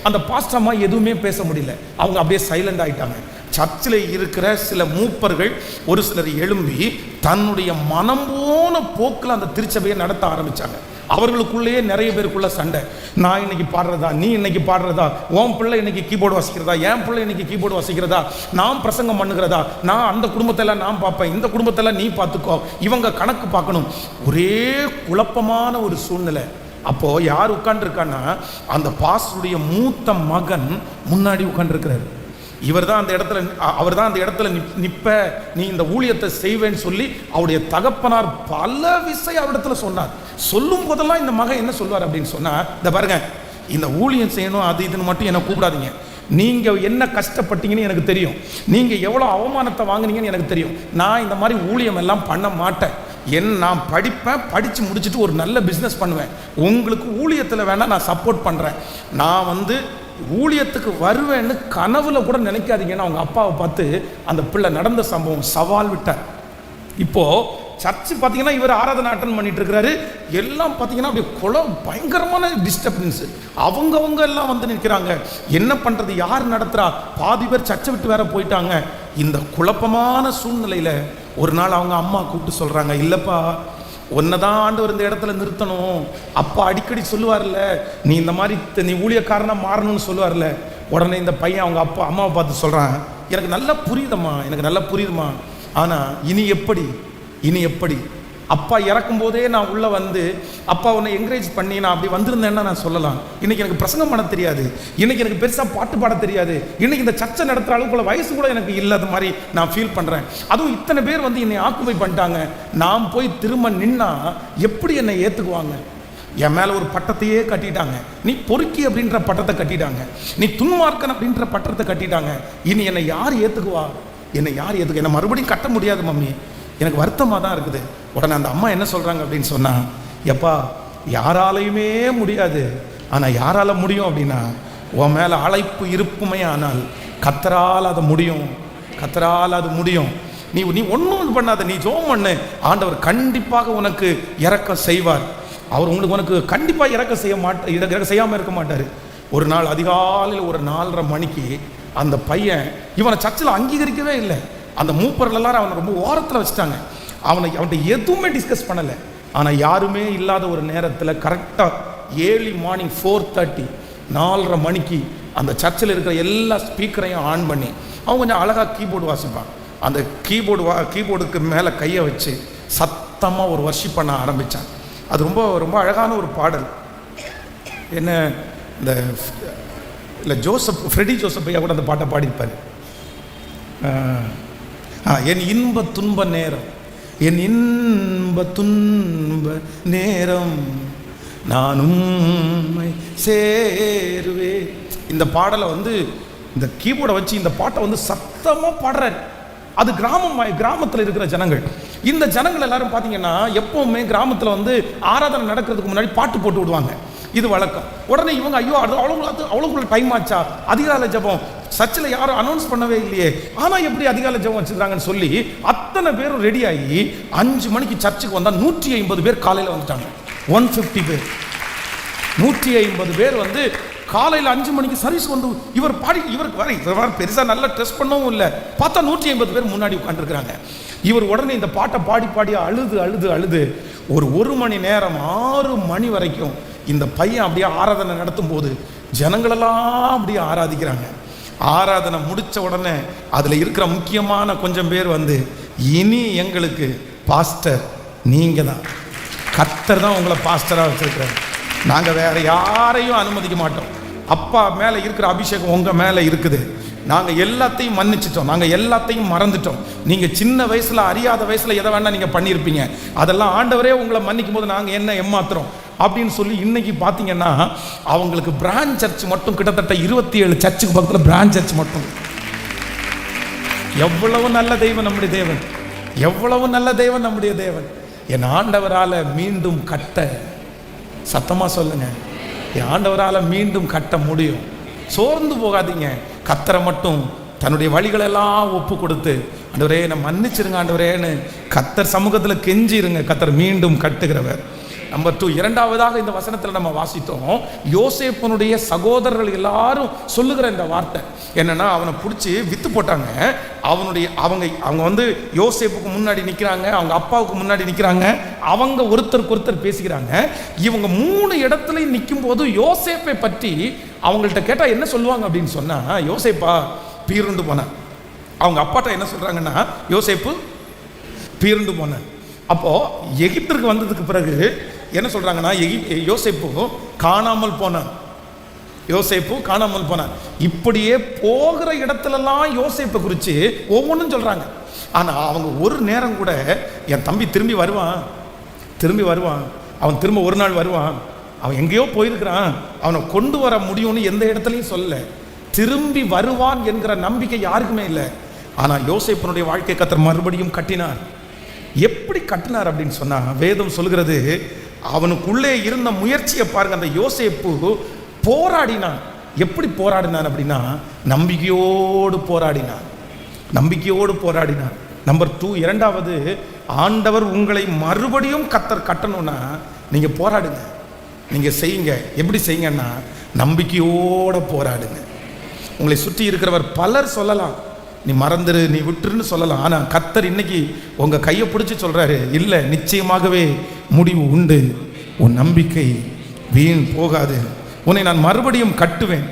அந்த பாஸ்டர் அம்மா எதுவுமே பேச முடியல. அவங்க அப்படியே சைலண்ட் ஆகிட்டாங்க. சர்ச்சில் இருக்கிற சில மூப்பர்கள் ஒரு சிலர் எழும்பி தன்னுடைய மனம் போன போக்கில் அந்த திருச்சபையை நடத்த ஆரம்பித்தாங்க. அவர்களுக்குள்ளேயே நிறைய பேருக்குள்ள சண்டை. நான் இன்னைக்கு பாடுறதா, நீ இன்னைக்கு பாடுறதா, உன் பிள்ளை இன்னைக்கு கீபோர்டு வாசிக்கிறதா, என் பிள்ளை இன்னைக்கு கீபோர்டு வாசிக்கிறதா, நான் பிரசங்கம் பண்ணுகிறதா, நான் அந்த குடும்பத்தெல்லாம் நான் பார்ப்பேன், இந்த குடும்பத்தெல்லாம் நீ பார்த்துக்கோ, இவங்க கணக்கு பார்க்கணும். ஒரே குழப்பமான ஒரு சூழ்நிலை. அப்போ யார் உட்கார்ந்துருக்கான்னா அந்த பாஸ்டருடைய மூத்த மகன் முன்னாடி உட்கார்ந்துருக்கிறார். அவர் தான் அந்த இடத்துல நிற்ப, நீ இந்த ஊழியத்தை செய்வேன்னு சொல்லி அவருடைய தகப்பனார் பல விஷயம் அவரிடத்துல சொன்னார். சொல்லும் போதெல்லாம் இந்த மகன் என்ன சொல்வார் அப்படின்னு சொன்னா, இந்த பாருங்க, இந்த ஊழியம் செய்யணும் அது இதுன்னு மட்டும் என்ன கூப்பிடாதீங்க. நீங்க என்ன கஷ்டப்பட்டீங்கன்னு எனக்கு தெரியும், நீங்க எவ்வளவு அவமானத்தை வாங்குனீங்கன்னு எனக்கு தெரியும். நான் இந்த மாதிரி ஊழியம் எல்லாம் பண்ண மாட்டேன். நான் படிப்பேன், படித்து முடிச்சுட்டு ஒரு நல்ல பிஸ்னஸ் பண்ணுவேன். உங்களுக்கு ஊழியத்தில் வேணால் நான் சப்போர்ட் பண்ணுறேன். நான் ஊழியத்துக்கு வருவேன்னு கனவுல கூட நினைக்காதீங்கன்னு அவங்க அப்பாவை பார்த்து அந்த பிள்ளை நடந்த சம்பவம் சவால் விட்டார். இப்போது சர்ச்சு பார்த்தீங்கன்னா இவர் ஆராதனை அட்டன் பண்ணிட்டு இருக்கிறாரு. எல்லாம் பார்த்தீங்கன்னா அப்படியே பயங்கரமான டிஸ்டர்பன்ஸ். அவங்க எல்லாம் நிற்கிறாங்க. என்ன பண்ணுறது, யார் நடத்துகிறா? பாதி பேர் சர்ச்சை விட்டு வேற போயிட்டாங்க. இந்த குழப்பமான சூழ்நிலையில் ஒரு நாள் அவங்க அம்மா கூப்பிட்டு சொல்கிறாங்க, இல்லைப்பா ஒன்னதான் ஆண்டவர் இந்த இடத்துல நிறுத்தணும். அப்பா அடிக்கடி சொல்லுவார்ல, நீ இந்த மாதிரி நீ ஊழியக்காரனாக மாறணும்னு சொல்லுவார்ல. உடனே இந்த பையன் அவங்க அம்மாவை பார்த்து சொல்கிறான், எனக்கு நல்லா புரியுதுமா, ஆனால் இனி எப்படி அப்பா இறக்கும் போதே நான் உள்ளே அப்பா உன்னை என்கரேஜ் பண்ணி நான் அப்படி வந்திருந்தேன்னா நான் சொல்லலாம். இன்றைக்கி எனக்கு பிரசங்கம் பண்ண தெரியாது, இன்றைக்கி எனக்கு பெருசாக பாட்டு பாட தெரியாது, இன்றைக்கி இந்த சர்ச்சை நடத்துகிற அளவுக்குள்ள வயசு கூட எனக்கு இல்லாத மாதிரி நான் ஃபீல் பண்ணுறேன். அதுவும் இத்தனை பேர் என்னை ஆக்குபை பண்ணிட்டாங்க. நான் போய் திரும்ப நின்னா எப்படி என்னை ஏற்றுக்குவாங்க? என் மேலே ஒரு பட்டத்தையே கட்டிட்டாங்க. நீ பொறுக்கி அப்படின்ற பட்டத்தை கட்டிட்டாங்க, நீ துன்மார்க்கன் அப்படின்ற பட்டத்தை கட்டிட்டாங்க. இனி என்னை யார் ஏற்றுக்குவா? என்னை மறுபடியும் கட்ட முடியாது மம்மி, எனக்கு வருத்தமாக தான் இருக்குது. உடனே அந்த அம்மா என்ன சொல்கிறாங்க அப்படின்னு சொன்னால், எப்பா யாராலையுமே முடியாது, ஆனால் யாரால முடியும் அப்படின்னா உன் மேலே அழைப்பு இருப்புமே, ஆனால் கர்த்தரால் அது முடியும். நீ ஒன்றும் பண்ணாத, நீ ஜெபம் பண்ணு, ஆண்டவர் கண்டிப்பாக உனக்கு இரக்கம் செய்வார். அவர் உனக்கு கண்டிப்பாக இரக்கம் செய்யாமல் இருக்க மாட்டார். ஒரு நாள் அதிகாலையில் ஒரு 4:30 மணிக்கு அந்த பையன் இவனை சர்ச்சில் அங்கீகரிக்கவே இல்லை. அந்த மூப்பர்கள் எல்லாரும் அவனை ரொம்ப ஓரத்தில் வச்சுட்டாங்க. அவன்கிட்ட எதுவுமே டிஸ்கஸ் பண்ணலை. ஆனால் யாருமே இல்லாத ஒரு நேரத்தில் கரெக்டாக ஏர்லி மார்னிங் 4:30 4:30 மணிக்கு அந்த சர்ச்சில் இருக்கிற எல்லா ஸ்பீக்கரையும் ஆன் பண்ணி அவன் கொஞ்சம் அழகாக கீபோர்டு வாசிப்பான். அந்த கீபோர்டுக்கு மேலே கையை வச்சு சத்தமாக ஒரு வர்ஷிப் பண்ண ஆரம்பித்தான். அது ரொம்ப ரொம்ப அழகான ஒரு பாடல். என்ன இந்த ஃப்ரெடி ஜோசப் ஐயா கூட அந்த பாட்டை பாடியிருப்பார். என் இன்ப துன்ப நேரம் நானும் சேருவே. இந்த பாடலை இந்த கீபோர்டை வச்சு இந்த பாட்டை சத்தமாக பாடுறாரு. அது கிராமத்தில் இருக்கிற ஜனங்கள். இந்த ஜனங்கள் எல்லாரும் பார்த்தீங்கன்னா எப்பவுமே கிராமத்தில் ஆராதனை நடக்கிறதுக்கு முன்னாடி பாட்டு போட்டு விடுவாங்க. இது வழக்கம். உடனே இவங்க ஐயோ அவ்வளோக்குள்ள டைம் ஆச்சா, அதிகாலை ஜபம், சர்ச்சில் யாரும் அனௌன்ஸ் பண்ணவே இல்லையே, ஆனால் எப்படி அதிகாலை ஜபம் வச்சுருக்காங்கன்னு சொல்லி அத்தனை பேரும் ரெடி ஆகி 5 மணிக்கு சர்ச்சுக்கு வந்தால் 150 பேர் காலையில் வந்துட்டாங்க. 150 பேர் 150 பேர் காலையில் 5 மணிக்கு சர்வீஸ் இவர் பெருசாக நல்லா ட்ரெஸ் பண்ணவும் இல்லை. பார்த்தா 150 பேர் முன்னாடி உட்காந்துருக்குறாங்க. இவர் உடனே இந்த பாட்டை பாடி அழுது ஒரு மணி நேரம் 6 மணி வரைக்கும் இந்த பையன் அப்படியே ஆராதனை நடத்தும் போது ஜனங்களெல்லாம் அப்படியே ஆராதிக்கிறாங்க. ஆராதனை முடித்த உடனே அதில் இருக்கிற முக்கியமான கொஞ்சம் பேர் இனி எங்களுக்கு பாஸ்டர் நீங்கள் தான், கர்த்தர் தான் உங்களை பாஸ்டராக வச்சுருக்கிறார், நாங்கள் வேறு யாரையும் அனுமதிக்க மாட்டோம், அப்பா மேலே இருக்கிற அபிஷேகம் உங்கள் மேலே இருக்குது. நாங்கள் எல்லாத்தையும் மன்னிச்சிட்டோம், நாங்கள் எல்லாத்தையும் மறந்துட்டோம். நீங்கள் சின்ன வயசில் அறியாத வயசில் எதை வேணால் நீங்கள் பண்ணியிருப்பீங்க, அதெல்லாம் ஆண்டவரே உங்களை மன்னிக்கும் போது நாங்கள் என்ன ஏமாத்துறோம் அப்படின்னு சொல்லி இன்னைக்கு பார்த்தீங்கன்னா அவங்களுக்கு பிரான்ச் சர்ச் மட்டும் கிட்டத்தட்ட 27 சர்ச்சுக்கு பக்கத்தில் பிரான்ச் சர்ச் மட்டும். எவ்வளவு நல்ல தெய்வம் நம்முடைய தேவன், எவ்வளவு நல்ல தெய்வம் நம்முடைய தேவன். என் ஆண்டவரால் மீண்டும் கட்ட, சத்தமாக சொல்லுங்க, என் ஆண்டவரால் மீண்டும் கட்ட முடியும். சோர்ந்து போகாதீங்க. கத்தரை மட்டும் தன்னுடைய வழிகளெல்லாம் ஒப்பு கொடுத்து, ஆண்டவரே நான் மன்னிச்சிருங்க ஆண்டவரேன்னு கத்தர் சமூகத்தில் கெஞ்சிருங்க. கத்தர் மீண்டும் கட்டுகிறவர். நம்பர் 2, இரண்டாவதாக இந்த வசனத்தில் நம்ம வாசித்தோம், யோசேப்பனுடைய சகோதரர்கள் எல்லாரும் சொல்லுகிற இந்த வார்த்தை என்னன்னா, அவனை பிடிச்சி வித்து போட்டாங்க. அவங்க வந்து யோசேப்புக்கு முன்னாடி நிற்கிறாங்க, அவங்க அப்பாவுக்கு முன்னாடி நிற்கிறாங்க, அவங்க ஒருத்தருக்கு ஒருத்தர் பேசிக்கிறாங்க. இவங்க 3 இடத்துலையும் நிற்கும் போது யோசேப்பை பற்றி அவங்கள்ட்ட கேட்டால் என்ன சொல்லுவாங்க அப்படின்னு சொன்னா, யோசேப்பா பீருண்டு போனான். அவங்க அப்பாட்ட என்ன சொல்றாங்கன்னா, யோசேப்பு பீருண்டு போனான். அப்போ எகிப்திற்கு வந்ததுக்கு பிறகு என்ன சொல்றாங்கன்னா, யோசேப்பு காணாமல் போனான், யோசேப்பு காணாமல் போனான். இப்படியே போகிற இடத்துலலாம் யோசேப்பை குறித்து ஒவ்வொன்றும் சொல்றாங்க. ஆனால் அவங்க ஒரு நேரம் கூட என் தம்பி திரும்பி வருவான், அவன் திரும்ப ஒரு நாள் வருவான், அவன் எங்கேயோ போயிருக்கிறான், அவனை கொண்டு வர முடியும்னு எந்த இடத்துலையும் சொல்லலை. திரும்பி வருவான் என்கிற நம்பிக்கை யாருக்குமே இல்லை. ஆனால் யோசேப்பனுடைய வாழ்க்கை கர்த்தர் மறுபடியும் கட்டினார். எப்படி கட்டினார் அப்படின்னு சொன்னா, வேதம் சொல்கிறது, அவனுக்குள்ளே இருந்த முயற்சியை பாருங்க. அந்த யோசேப்பு போராடினான். எப்படி போராடினான் அப்படின்னா, நம்பிக்கையோடு போராடினான். நம்பர் 2, இரண்டாவது, ஆண்டவர் உங்களை மறுபடியும் கர்த்தர் கட்டணும்னா நீங்க போராடுங்க, நீங்க செய்யுங்க. எப்படி செய்யுங்கன்னா, நம்பிக்கையோடு போராடுங்க. உங்களை சுற்றி இருக்கிறவர் பலர் சொல்லலாம், நீ மறந்துரு, நீ விட்டுருன்னு சொல்லலாம். ஆனால் கர்த்தர் இன்னைக்கு உங்கள் கையை பிடிச்சி சொல்கிறாரு, இல்லை, நிச்சயமாகவே முடிவு உண்டு, உன் நம்பிக்கை வீண் போகாது, உன்னை நான் மறுபடியும் கட்டுவேன்,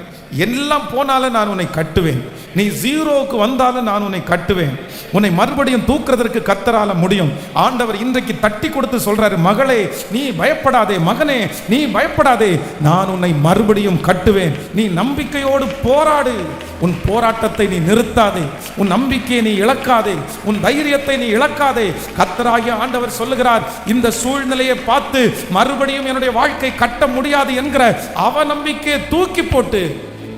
எல்லாம் போனாலும் நான் உன்னை கட்டுவேன், நீ 0க்கு வந்தாலும் நான் உன்னை கட்டுவேன், உன்னை மறுபடியும் தூக்குறதற்கு கர்த்தரால முடியும். ஆண்டவர் இன்றைக்கு தட்டி கொடுத்து சொல்றாரு, மகளே நீ பயப்படாதே, மகனே நீ பயப்படாதே, நான் உன்னை மறுபடியும் கட்டுவேன். நீ நம்பிக்கையோடு போராடு, உன் போராட்டத்தை நீ நிறுத்தாதே, உன் நம்பிக்கையை நீ இழக்காதே, உன் தைரியத்தை நீ இழக்காதே. கர்த்தராகிய ஆண்டவர் சொல்லுகிறார், இந்த சூழ்நிலையை பார்த்து மறுபடியும் என்னுடைய வாழ்க்கை கட்ட முடியாது என்கிற அவநம்பிக்கையை தூக்கி போட்டு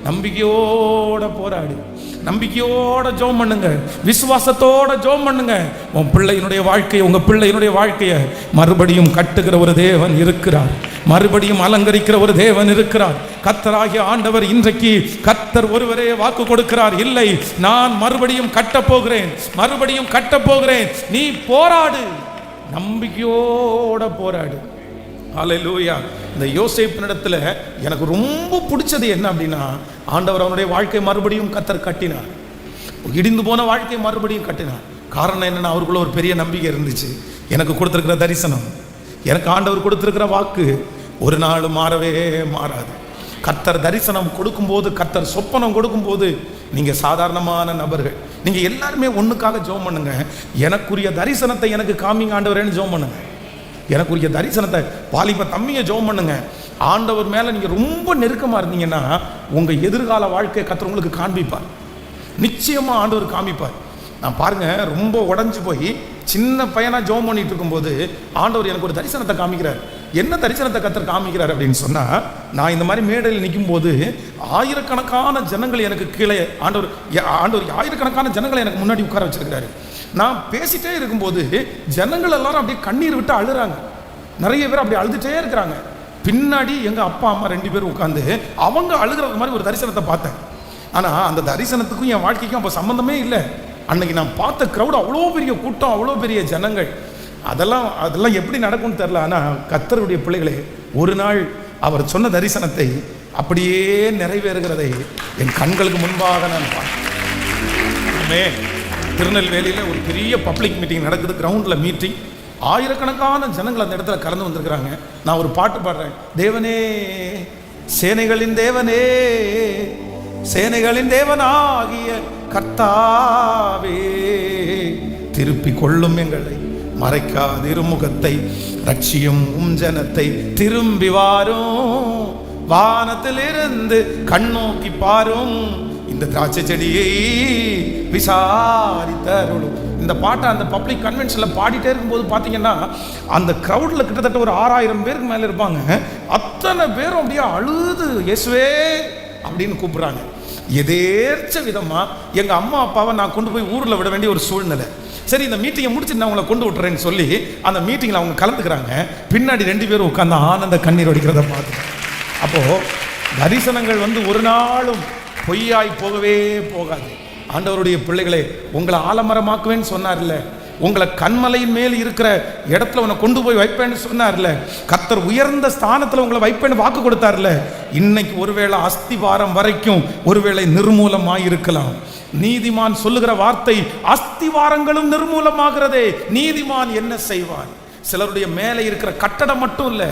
நம்பிக்கையோட போராடு, நம்பிக்கையோட ஜெபம் பண்ணுங்க, விசுவாசத்தோட ஜெபம் பண்ணுங்க. உன் பிள்ளையினுடைய வாழ்க்கையை, உங்க பிள்ளையினுடைய வாழ்க்கையை மறுபடியும் கட்டுகிற ஒரு தேவன் இருக்கிறார், மறுபடியும் அலங்கரிக்கிற ஒரு தேவன் இருக்கிறார். கர்த்தராகிய ஆண்டவர் இன்றைக்கு கர்த்தர் ஒருவரே வாக்கு கொடுக்கிறார், இல்லை, நான் மறுபடியும் கட்ட போகிறேன், நீ போராடு, நம்பிக்கையோட போராடு. ஹல்லேலூயா. இந்த யோசேப்பினிடத்துல எனக்கு ரொம்ப பிடிச்சது என்ன அப்படின்னா, ஆண்டவர் அவனுடைய வாழ்க்கை மறுபடியும் கர்த்தர் கட்டினார், இடிந்து போன வாழ்க்கையை மறுபடியும் கட்டினார். காரணம் என்னன்னா, அவருக்குள்ள ஒரு பெரிய நம்பிக்கை இருந்துச்சு. எனக்கு கொடுத்திருக்கிற தரிசனம், எனக்கு ஆண்டவர் கொடுத்திருக்கிற வாக்கு ஒரு நாள் மாறவே மாறாது. கர்த்தர் தரிசனம் கொடுக்கும்போது, கர்த்தர் சொப்பனம் கொடுக்கும்போது, நீங்க சாதாரணமான நபர்கள், நீங்க எல்லாருமே ஒண்ணுக்காக ஜெபம் பண்ணுங்க, எனக்குரிய தரிசனத்தை எனக்கு காமிங்க ஆண்டவரேன்னு ஜெபம் பண்ணுங்க. எனக்குரிய தரிசனத்தை வாலிப தம்பியை ஜெபம் பண்ணுங்க. ஆண்டவர் மேலே நீங்கள் ரொம்ப நெருக்கமாக இருந்தீங்கன்னா உங்கள் எதிர்கால வாழ்க்கையை கர்த்தர் உங்களுக்கு காண்பிப்பார், நிச்சயமாக ஆண்டவர் காமிப்பார். நான் பாருங்க, ரொம்ப உடஞ்சி போய் சின்ன பையனாக ஜெபம் பண்ணிட்டு இருக்கும்போது ஆண்டவர் எனக்கு ஒரு தரிசனத்தை காமிக்கிறார். என்ன தரிசனத்தை கர்த்தர் காமிக்கிறார் அப்படின்னு சொன்னால், நான் இந்த மாதிரி மேடையில் நிற்கும் போது ஆயிரக்கணக்கான ஜனங்கள் எனக்கு கீழே, ஆண்டவர் ஆயிரக்கணக்கான ஜனங்களை எனக்கு முன்னாடி உட்கார வச்சிருக்கிறாரு. நான் பேசிட்டே இருக்கும்போது ஜனங்கள் எல்லாரும் அப்படியே கண்ணீர் விட்டு அழுறாங்க, நிறைய பேர் அப்படி அழுதுட்டே இருக்கிறாங்க. பின்னாடி எங்கள் அப்பா அம்மா 2 பேரும் உட்காந்து அவங்க அழுகிறது மாதிரி ஒரு தரிசனத்தை பார்த்தேன். ஆனால் அந்த தரிசனத்துக்கும் என் வாழ்க்கைக்கும் அப்போ சம்மந்தமே இல்லை. அன்னைக்கு நான் பார்த்த க்ரௌட் அவ்வளோ பெரிய கூட்டம், அவ்வளோ பெரிய ஜனங்கள், அதெல்லாம் எப்படி நடக்கும்னு தெரில. ஆனால் கர்த்தருடைய பிள்ளைகளே, ஒரு நாள் அவர் சொன்ன தரிசனத்தை அப்படியே நிறைவேறுகிறதை என் கண்களுக்கு முன்பாக நான் பார்த்தேன். திருநெல்வேலியில் ஒரு பெரிய பப்ளிக் மீட்டிங் நடக்குது, கிரவுண்டில் மீட்டிங், ஆயிரக்கணக்கான ஜனங்கள் அந்த இடத்துல கலந்து வந்திருக்கிறாங்க. நான் ஒரு பாட்டு பாடுறேன், தேவனே சேனைகளின் தேவனே, சேனைகளின் தேவனாகிய கர்த்தாவே, திருப்பி கொள்ளும் எங்களை, மறைக்காதிரு முகத்தை, ரட்சியும் ஜனத்தை, திரும்பி வாரும் வானத்திலிருந்து கண்ணோக்கி பாரும், இந்த திராட்சை செடியை விசாரித்தருளும். இந்த பாட்டை அந்த பப்ளிக் கன்வென்ஷன்ல பாடிட்டே இருக்கும்போது பாத்தீங்கன்னா அந்த கிரௌட்ல கிட்டத்தட்ட ஒரு 6000 பேருக்கு மேல இருப்பாங்க. அத்தனை பேரும் அப்படியே அழுது இயேசுவே அப்படின்னு கூப்பிடுறாங்க. எதேர்ச்ச விதமா எங்க அம்மா அப்பாவை நான் கொண்டு போய் ஊர்ல விட வேண்டிய ஒரு சூழ்நிலை. சரி, இந்த மீட்டிங்கை முடிச்சுட்டு நான் உங்களை கொண்டு விட்டுறேன்னு சொல்லி அந்த மீட்டிங்கில் அவங்க கலந்துக்கிறாங்க. பின்னாடி 2 பேரும் உட்காந்து ஆனந்த கண்ணீர் வடிக்கிறத பார்த்து, அப்போ தரிசனங்கள் ஒரு நாளும் பொய்யாய் போகவே போகாது. ஆண்டவருடைய பிள்ளைகளே, உங்களை ஆலமரமாக்குவேன்னு சொன்னார்ல, உங்களை கண்மலையின் மேல் இருக்கிற இடத்துல உன்னை கொண்டு போய் வைப்பேன்னு சொன்னார்ல, கர்த்தர் உயர்ந்த ஸ்தானத்தில் உங்களை வைப்பேன்னு வாக்கு கொடுத்தார்ல. இன்னைக்கு ஒருவேளை அஸ்திவாரம் வரைக்கும் ஒருவேளை நிர்மூலமாய் இருக்கலாம். நீதிமான் சொல்லுகிற வார்த்தை, அஸ்திவாரங்களும் நிர்மூலமாகிறதே, நீதிமான் என்ன செய்வான்? சிலருடைய மேலே இருக்கிற கட்டடம் மட்டும் இல்ல,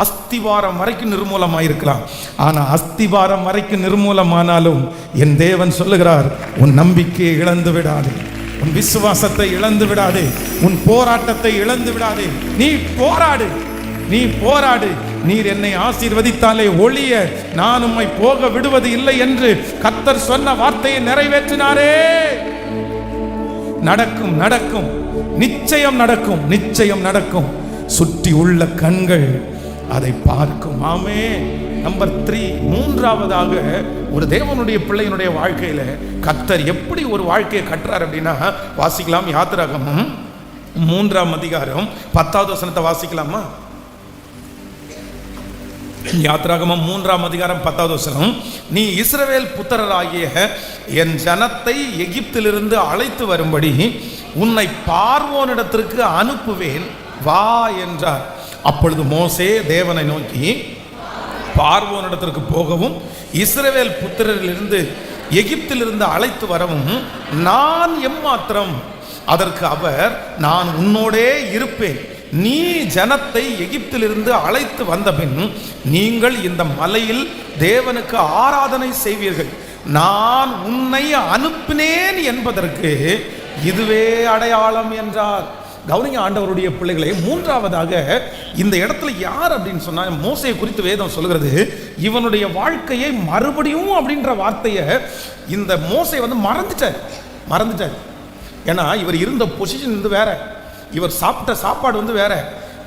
அஸ்திவாரம் வரைக்கும் நிர்மூலமாயிருக்கலாம். ஆனா அஸ்திவாரம் வரைக்கும் நிர்மூலமானாலும் என் தேவன் சொல்லுகிறார், உன் நம்பிக்கையை இழந்து விடாதே, உன் விசுவாசத்தை இழந்து விடாதே, உன் போராட்டத்தை இழந்து விடாதே. நீ போராடு, நீ போராடு. நீர் என்னை ஆசீர்வதித்தாலே ஒழிய நான் உம்மை போக விடுவது இல்லை என்று கர்த்தர் சொன்ன வார்த்தையை நிறைவேற்றினாரே. நடக்கும், நடக்கும், நிச்சயம் நடக்கும், நிச்சயம் நடக்கும். சுற்றி உள்ள கண்கள் அதை பார்க்கும். ஆமே. நம்பர் 3, மூன்றாவதாக ஒரு தேவனுடைய பிள்ளையினுடைய வாழ்க்கையில கர்த்தர் எப்படி ஒரு வாழ்க்கையை கட்டுறார் அப்படின்னா, வாசிக்கலாம். யாத்திராகமம் 3ஆம் அதிகாரம் 10வது வசனத்தை வாசிக்கலாமா? யாத்திராகமம் 3ஆம் அதிகாரம் 10வது வசனம். நீ இஸ்ரவேல் புத்திரராகிய என் ஜனத்தை எகிப்திலிருந்து அழைத்து வரும்படி உன்னை பார்வோனிடத்திற்கு அனுப்புவேன், வா என்றார். அப்பொழுது மோசே தேவனை நோக்கி, பார்வோனிடத்திற்கு போகவும் இஸ்ரவேல் புத்திரரிலிருந்து எகிப்திலிருந்து அழைத்து வரவும் நான் எம்மாத்திரம்? அதற்கு அவர், நான் உன்னோடே இருப்பேன். நீ ஜனத்தை எகிப்திலிருந்து அழைத்து வந்தபின் நீங்கள் இந்த மலையில் தேவனுக்கு ஆராதனை செய்வீர்கள். நான் உன்னை அனுப்பினேன் என்பதற்கு இதுவே அடையாளம் என்றார். கவனிங்க ஆண்டவருடைய பிள்ளைகளே, மூன்றாவதாக இந்த இடத்துல யார் அப்படின்னு சொன்னா, மோசே குறித்து வேதம் சொல்கிறது, இவனுடைய வாழ்க்கையை மறுபடியும் அப்படின்ற வார்த்தையை இந்த மோசே மறந்துட்டார். ஏன்னா இவர் இருந்த பொசிஷன் வேற, இவர் சாப்பிட்ட சாப்பாடு வேற,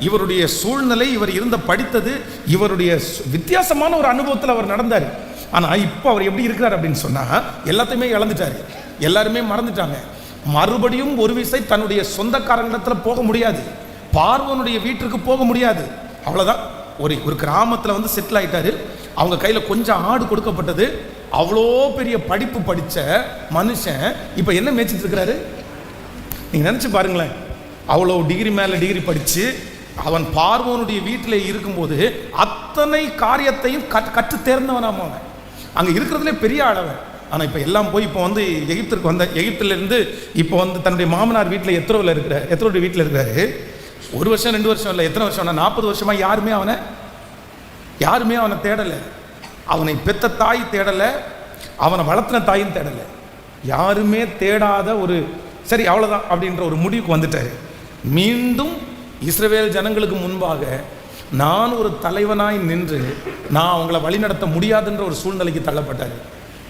இவருடைய சூழ்நிலை, இவர் இருந்த படித்தது, இவருடைய வித்தியாசமான ஒரு அனுபவத்தில் அவர் நடந்தார். ஆனால் இப்போ அவர் எப்படி இருக்கிறார் அப்படின்னு சொன்னால், எல்லாத்தையுமே இழந்துட்டார், எல்லாருமே மறந்துட்டாங்க. மறுபடியும் ஒரு விசை தன்னுடைய சொந்தக்காரங்களிடத்தில் போக முடியாது, பார்வோனுடைய வீட்டிற்கு போக முடியாது. அவ்வளோதான். ஒரு கிராமத்தில் செட்டில் ஆகிட்டாரு. அவங்க கையில் கொஞ்சம் ஆடு கொடுக்கப்பட்டது. அவ்வளோ பெரிய படிப்பு படித்த மனுஷன் இப்போ என்ன மேய்ச்சிட்டு இருக்கிறாரு? நீங்கள் நினச்சி பாருங்களேன். அவ்வளோ டிகிரி மேலே டிகிரி படித்து அவன் பார்வோனுடைய வீட்டில் இருக்கும்போது அத்தனை காரியத்தையும் கற்று தேர்ந்தவனாம அவன். அங்கே இருக்கிறதுலே பெரிய ஆளவன். ஆனால் இப்போ எல்லாம் போய் இப்போ எகிப்திலிருந்து இப்போ தன்னுடைய மாமனார் வீட்டில் எத்தனை வீட்டில் இருக்கிறாரு. 1 வருஷம் 2 வருஷம் இல்லை, எத்தனை வருஷம்? 40 வருஷமா யாருமே அவனை தேடலை. அவனை பெத்த தாய் தேடலை, அவனை வளர்த்தின தாயும் தேடலை. யாருமே தேடாத ஒரு சரி அவ்வளோதான் அப்படின்ற ஒரு முடிவுக்கு வந்துட்டார். மீண்டும் இஸ்ரவேல் ஜனங்களுக்கு முன்பாக நான் ஒரு தலைவனாய் நின்று நான் அவங்கள வழிநடத்த முடியாதுன்ற ஒரு சூழ்நிலைக்கு தள்ளப்பட்டார்.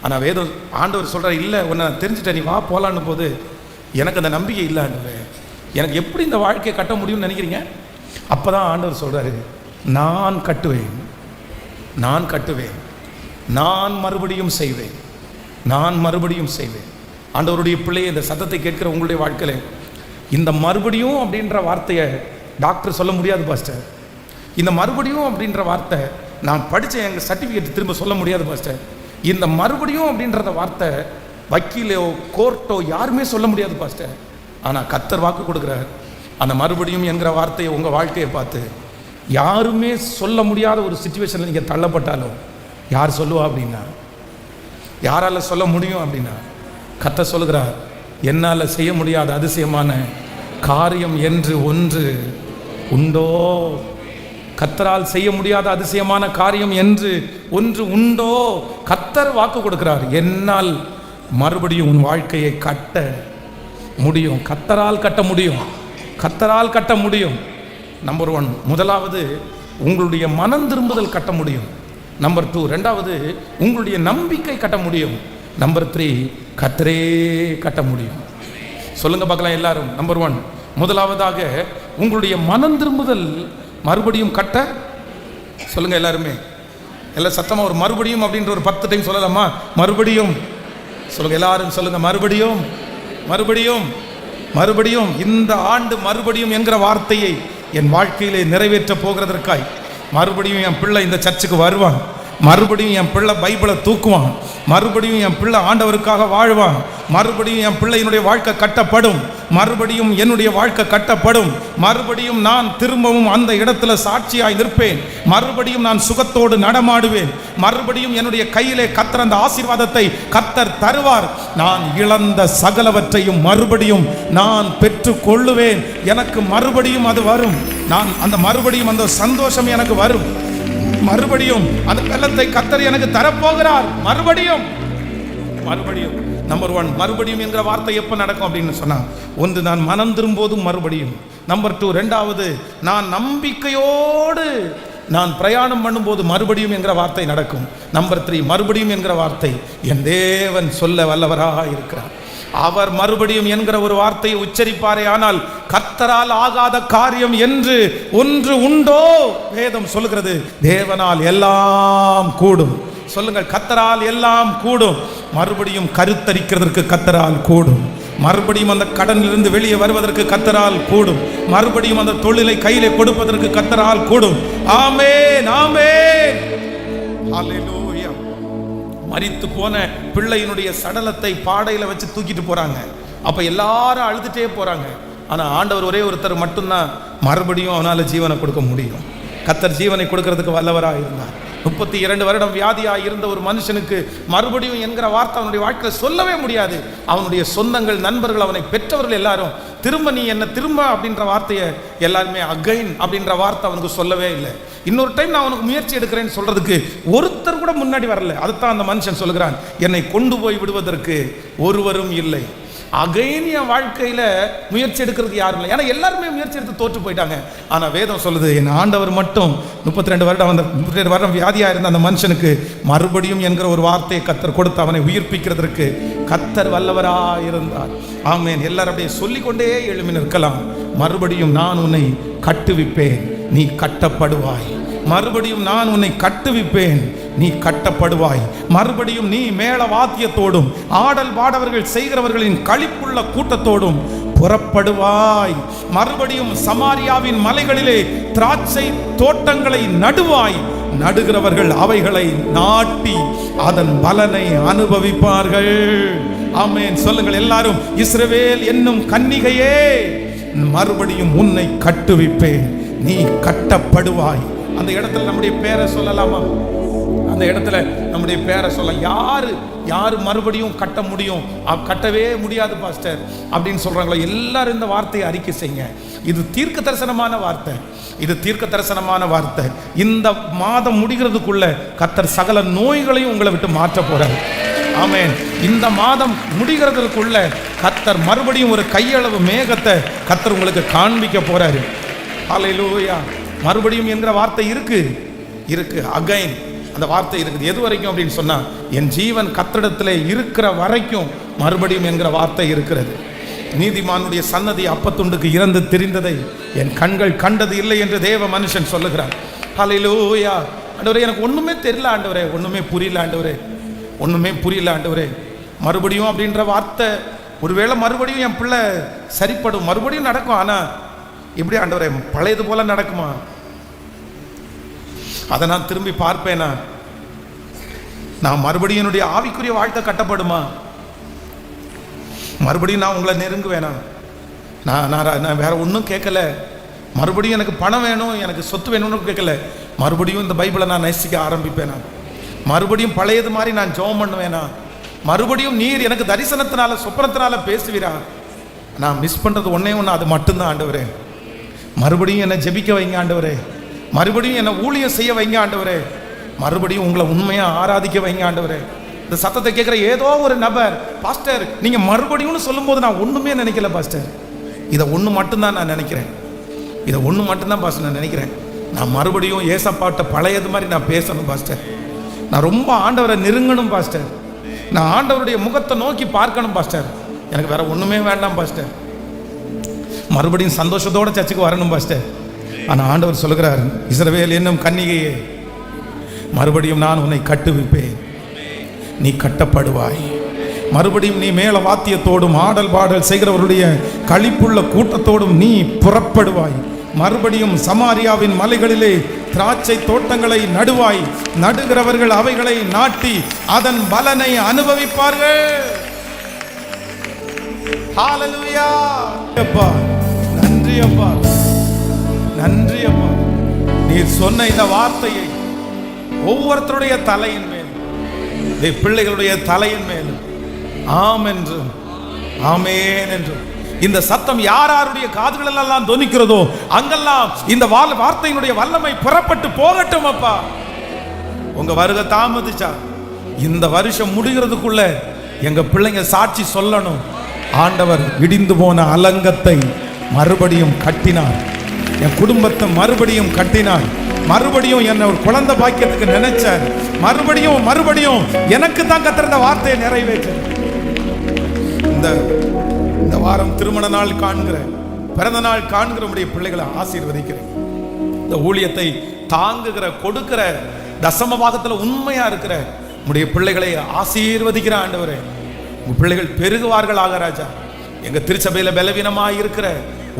ஆனால் வேதம் ஆண்டவர் சொல்கிறார், இல்லை உன்னை நான் தெரிஞ்சுட்டேன், நீ வா போகலான்னு போது எனக்கு அந்த நம்பிக்கை இல்லைன்னு. எனக்கு எப்படி இந்த வாழ்க்கையை கட்ட முடியும்னு நினைக்கிறீங்க? அப்போ தான் ஆண்டவர் சொல்கிறாரு, நான் கட்டுவேன், நான் மறுபடியும் செய்வேன். ஆண்டவருடைய பிள்ளையை இந்த சத்தத்தை கேட்கிற உங்களுடைய வாழ்க்கையில் இந்த மறுபடியும் அப்படின்ற வார்த்தையை டாக்டர் சொல்ல முடியாது பாஸ்டர். இந்த மறுபடியும் அப்படின்ற வார்த்தை நான் படித்த எங்கள் சர்டிஃபிகேட் திரும்ப சொல்ல முடியாது பாஸ்டர். இந்த மறுபடியும் அப்படின்றத வார்த்தை வக்கீலோ கோர்ட்டோ யாருமே சொல்ல முடியாது பாஸ்டர். ஆனால் கர்த்தர் வாக்கு கொடுக்குறார். அந்த மறுபடியும் என்கிற வார்த்தையை உங்கள் வாழ்க்கையை பார்த்து யாருமே சொல்ல முடியாத ஒரு சிச்சுவேஷனில் நீங்கள் தள்ளப்பட்டாலும் யார் சொல்லுவா அப்படின்னா, யாரால் சொல்ல முடியும் அப்படின்னா, கர்த்தர் சொல்லுகிறார், என்னால் செய்ய முடியாத அதிசயமான காரியம் என்று ஒன்று உண்டோ? கர்த்தரால் செய்ய முடியாத அதிசயமான காரியம் என்று ஒன்று உண்டோ? கர்த்தர் வாக்கு கொடுக்கிறார், என்னால் மறுபடியும் உன் வாழ்க்கையை கட்ட முடியும். கர்த்தரால் கட்ட முடியும். நம்பர் 1, முதலாவது உங்களுடைய மனம் திரும்புதல் கட்ட முடியும். நம்பர் 2, ரெண்டாவது உங்களுடைய நம்பிக்கை கட்ட முடியும். நம்பர் 3, கர்த்தரே கட்ட முடியும். சொல்லுங்க பார்க்கலாம் எல்லாரும். நம்பர் 1, முதலாவதாக உங்களுடைய மனம் திரும்புதல் மறுபடியும் கட்ட. சொல்லுங்க எல்லாருமே, எல்லாம் சத்தமா ஒரு மறுபடியும் அப்படின்ற ஒரு 10 டைம் சொல்லலாமா? மறுபடியும் சொல்லுங்க எல்லாரும், சொல்லுங்க மறுபடியும் மறுபடியும் மறுபடியும். இந்த ஆண்டு மறுபடியும் என்கிற வார்த்தையை என் வாழ்க்கையிலே நிறைவேற்ற போகிறதற்காய் மறுபடியும் என் பிள்ளை இந்த சர்ச்சுக்கு வருவான், மறுபடியும் என் பிள்ளை பைபிளை தூக்குவான், மறுபடியும் என் பிள்ளை ஆண்டவருக்காக வாழ்வான், மறுபடியும் என் பிள்ளையினுடைய வாழ்க்கை கட்டப்படும், மறுபடியும் என்னுடைய வாழ்க்கை கட்டப்படும், மறுபடியும் நான் திரும்பவும் அந்த இடத்துல சாட்சியாய் நிற்பேன், மறுபடியும் நான் சுகத்தோடு நடமாடுவேன், மறுபடியும் என்னுடைய கையிலே கர்த்தர் அந்த ஆசீர்வாதத்தை கர்த்தர் தருவார். நான் இழந்த சகலவற்றையும் மறுபடியும் நான் பெற்று கொள்ளுவேன். எனக்கு மறுபடியும் அது வரும். நான் அந்த மறுபடியும் அந்த சந்தோஷம் எனக்கு வரும். மறுபடியும் அந்த வெள்ளத்தை கர்த்தர் எனக்கு தரப்போகிறார். மறுபடியும் மறுபடியும். நம்பர் 1, மறுபடியும் என்கிற வார்த்தை எப்போ நடக்கும் அப்படின்னு சொன்னா, ஒன்று நான் மனம் திரும்போதும் மறுபடியும். நம்பர் 2, ரெண்டாவது நான் நம்பிக்கையோடு நான் பிரயாணம் பண்ணும்போது மறுபடியும் என்கிற வார்த்தை நடக்கும். நம்பர் 3, மறுபடியும் என்கிற வார்த்தை என் தேவன் சொல்ல வல்லவராக இருக்கிறார். அவர் மறுபடியும் என்கிற ஒரு வார்த்தையை உச்சரிப்பாரே, ஆனால் கர்த்தரால் ஆகாத காரியம் என்று ஒன்று உண்டோ? வேதம் சொல்லுகிறது, தேவனால் எல்லாம் கூடும். சொல்லுங்கள், கர்த்தரால் எல்லாம் கூடும். மறுபடியும் கருத்தரிக்கிறதற்கு கர்த்தரால் கூடும். மறுபடியும் அந்த கடனிலிருந்து வெளியே வருவதற்கு கர்த்தரால் கூடும். மறுபடியும் அந்த தொழிலை கையிலே கொடுப்பதற்கு கர்த்தரால் கூடும். ஆமென், ஆமென், ஹல்லேலூயா. மரித்து போன பிள்ளையினுடைய சடலத்தை பாடையில வச்சு தூக்கிட்டு போறாங்க. அப்ப எல்லாரும் அழுதுட்டே போறாங்க. ஆனா ஆண்டவர் ஒரே ஒருத்தர் மட்டும்தான் மறுபடியும் அவனால ஜீவனை கொடுக்க முடியும். கர்த்தர் ஜீவனை கொடுக்கிறதுக்கு வல்லவராக இருந்தார். 32 வருடம் வியாதியாக இருந்த ஒரு மனுஷனுக்கு மறுபடியும் என்கிற வார்த்தை அவனுடைய வாழ்க்கையில் சொல்லவே முடியாது. அவனுடைய சொந்தங்கள், நண்பர்கள், அவனை பெற்றவர்கள் எல்லாரும் திரும்ப நீ என்ன திரும்ப அப்படின்ற வார்த்தையை எல்லாருமே அகைன் அப்படின்ற வார்த்தை அவனுக்கு சொல்லவே இல்லை. இன்னொரு டைம் நான் அவனுக்கு முயற்சி எடுக்கிறேன்னு சொல்றதுக்கு ஒருத்தர் கூட முன்னாடி வரல. அதுதான் அந்த மனுஷன் சொல்லுகிறான், என்னை கொண்டு போய் விடுவதற்கு ஒருவரும் இல்லை. அகைன் என் வாழ்க்கையில முயற்சி எடுக்கிறதுக்கு யாரும் இல்லை. ஏன்னா எல்லாருமே முயற்சி எடுத்து தோற்று போயிட்டாங்க. ஆனா வேதம் சொல்லுது, என் ஆண்டவர் மட்டும் 32 வருடம் அந்த 32 வருடம் வியாதியா இருந்த அந்த மனுஷனுக்கு மறுபடியும் என்கிற ஒரு வார்த்தையை கர்த்தர் கொடுத்து அவனை உயிர்ப்பிக்கிறதற்கு கர்த்தர் வல்லவரா இருந்தார். ஆமென். எல்லாரும் அப்படியே சொல்லிக்கொண்டே எழுமி நிற்கலாம். மறுபடியும் நான் உன்னை கட்டுவிப்பேன், நீ கட்டப்படுவாய். மறுபடியும் நான் உன்னை கட்டுவிப்பேன், நீ கட்டப்படுவாய். மறுபடியும் நீ மேள வாத்தியத்தோடும் ஆடல் பாடவர்கள் செய்கிறவர்களின் களிப்புள்ள கூட்டத்தோடும் புறப்படுவாய். மறுபடியும் சமாரியாவின் மலைகளிலே திராட்சை தோட்டங்களை நடுவாய். நடுகிறவர்கள் அவைகளை நாட்டி அதன் பலனை அனுபவிப்பார்கள். ஆமென். சொல்லுங்கள் எல்லாரும், இஸ்ரவேல் என்னும் கன்னிகையே, மறுபடியும் உன்னை கட்டுவிப்பேன், நீ கட்டப்படுவாய். அந்த இடத்துல நம்முடைய பேரை சொல்லலாமா? அந்த இடத்துல நம்முடைய பேரை சொல்ல. யாரு மறுபடியும் கட்ட முடியும்? கட்டவே முடியாது பாஸ்டர் அப்படின்னு சொல்றாங்களோ எல்லாரும் இந்த வார்த்தையை அறிக்கை செய்யுங்க. இது தீர்க்க தரிசனமான வார்த்தை. இது தீர்க்க தரிசனமான வார்த்தை. இந்த மாதம் முடிகிறதுக்குள்ள கர்த்தர் சகல நோய்களையும் உங்களை விட்டு மாற்ற போறார். ஆமென். இந்த மாதம் முடிகிறதுக்குள்ள கர்த்தர் மறுபடியும் ஒரு கையளவு மேகத்தை கர்த்தர் உங்களுக்கு காண்பிக்க போறாரு. ஹல்லேலூயா. மறுபடியும் என்கிற வார்த்தை இருக்கு அகைன் அந்த வார்த்தை இருக்குது. எது வரைக்கும் அப்படின்னு சொன்னா, என் ஜீவன் கர்த்தரிடத்திலே இருக்கிற வரைக்கும் மறுபடியும் என்கிற வார்த்தை இருக்கிறது. நீதிமானுடைய சன்னதி அப்பத்துண்டுக்கு இறந்து திரிந்ததை என் கண்கள் கண்டது இல்லை என்று தேவ மனுஷன் சொல்லுகிறான். ஹல்லேலூயா. ஆண்டவரே, எனக்கு ஒண்ணுமே தெரியல ஆண்டவரே, ஒண்ணுமே புரியல ஆண்டவரே, ஒண்ணுமே புரியல ஆண்டவரே. மறுபடியும் அப்படின்ற வார்த்தை, ஒருவேளை மறுபடியும் என் பிள்ளை சரிப்படும், மறுபடியும் நடக்கும். ஆனா எப்படி ஆண்டவரே, பழையது போல நடக்குமா? அதை நான் திரும்பி பார்ப்பேனா? நான் மறுபடியும் என்னுடைய ஆவிக்குரிய வாழ்க்கை கட்டப்படுமா? மறுபடியும் நான் உங்களை நெருங்குவேனா? நான் வேற ஒன்றும் கேட்கல. மறுபடியும் எனக்கு பணம் வேணும், எனக்கு சொத்து வேணும்னு கேட்கல. மறுபடியும் இந்த பைபிளை நான் நேசிக்க ஆரம்பிப்பேனா? மறுபடியும் பழையது மாதிரி நான் ஜெபம் பண்ணுவேனா? மறுபடியும் நீர் எனக்கு தரிசனத்தினால சொப்பனத்தினால பேசுவீரா? நான் மிஸ் பண்றது ஒன்னே ஒன்று, அது மட்டும்தான் ஆண்டவரே. மறுபடியும் என்னை ஜெபிக்க வைங்க ஆண்டவரே. மறுபடியும் என்னை ஊழியம் செய்ய வைங்க ஆண்டவரே. மறுபடியும் உங்களை உண்மையா ஆராதிக்க வைங்க ஆண்டவரே. இந்த சத்தத்தை கேட்குற ஏதோ ஒரு நபர், பாஸ்டர் நீங்க மறுபடியும் சொல்லும் போது நான் ஒண்ணுமே நினைக்கல பாஸ்டர், இதை ஒன்று மட்டும்தான் நான் நினைக்கிறேன், இதை ஒன்று மட்டும்தான் பாஸ்டர் நான் நினைக்கிறேன். நான் மறுபடியும் ஏசப்பாட்ட பழையது மாதிரி நான் பேசணும் பாஸ்டர். நான் ரொம்ப ஆண்டவரை நெருங்கணும் பாஸ்டர். நான் ஆண்டவருடைய முகத்தை நோக்கி பார்க்கணும் பாஸ்டர். எனக்கு வேற ஒண்ணுமே வேண்டாம் பாஸ்டர். மறுபடியும் சந்தோஷத்தோட சர்ச்சுக்கு வரணும் பாஸ்டர். ஆனா ஆண்டவர் சொல்லுகிறார், இஸ்ரவேல் என்னும் கன்னிகையே, மறுபடியும் நான் உன்னை கட்டுவிப்பேன், நீ கட்டப்படுவாய். மறுபடியும் நீ மேல வாத்தியத்தோடும் ஆடல் பாடல் செய்கிறவருடைய களிப்புள்ள கூட்டத்தோடும் நீ புறப்படுவாய். மறுபடியும் சமாரியாவின் மலைகளிலே திராட்சை தோட்டங்களை நடுவாய். நடுகிறவர்கள் அவைகளை நாட்டி அதன் பலனை அனுபவிப்பார்கள். ஹalleluya. அப்பா நன்றி, அப்பா நன்றி. அப்பா நீர் சொன்ன இந்த வார்த்தையை ஒவ்வொருத்தருடைய தலையின் மேல், பிள்ளைகளுடைய தலையின் மேல் ஆம் என்றும் ஆமேன் என்றும் இந்த சத்தம் யார் யாருடைய காதுகள் எல்லாம் தொனிக்கிறதோ அங்கெல்லாம் இந்த வார்த்தையினுடைய வல்லமை புறப்பட்டு போகட்டும். அப்பா உங்க வருகை தாமதிச்சா இந்த வருஷம் முடிகிறதுக்குள்ள எங்க பிள்ளைங்க சாட்சி சொல்லணும், ஆண்டவர் இடிந்து போன அலங்கத்தை மறுபடியும் கட்டினார், என் குடும்பத்தை மறுபடியும் கட்டினார், மறுபடியும் என்ன ஒரு குழந்தை பாக்கியத்துக்கு நினைச்சார், மறுபடியும் எனக்கு தான் கத்திருந்த வார்த்தையை நிறைவேற்ற. இந்த வாரம் திருமண நாள் காண்கிற, பிறந்த நாள் காண்கிற உடைய பிள்ளைகளை ஆசீர்வதிக்கிறேன். இந்த ஊழியத்தை தாங்குகிற, கொடுக்கிற, தசம பாகத்துல உண்மையா இருக்கிற உடைய பிள்ளைகளை ஆசீர்வதிக்கிற ஆண்டவரே. உங்க பிள்ளைகள் பெருகுவார்களாக ராஜா. எங்க திருச்சபையில பலவீனமாய் இருக்கிற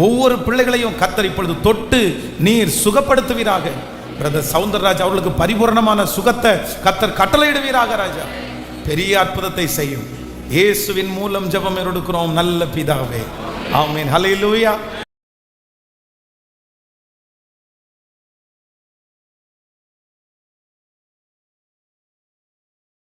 ஒவ்வொரு பிள்ளைகளையும் கர்த்தர் இப்பொழுது தொட்டு நீர் சுகப்படுத்துவீராக. பிரதர் சவுந்தரராஜ் அவர்களுக்கு பரிபூர்ணமான சுகத்தை கர்த்தர் கட்டளையிடுவீராக ராஜா. பெரிய அற்புதத்தை செய்யும். இயேசுவின் மூலம் ஜெபம் எடுக்கிறோம் நல்ல பிதாவே, ஆமென். ஹல்லேலூயா.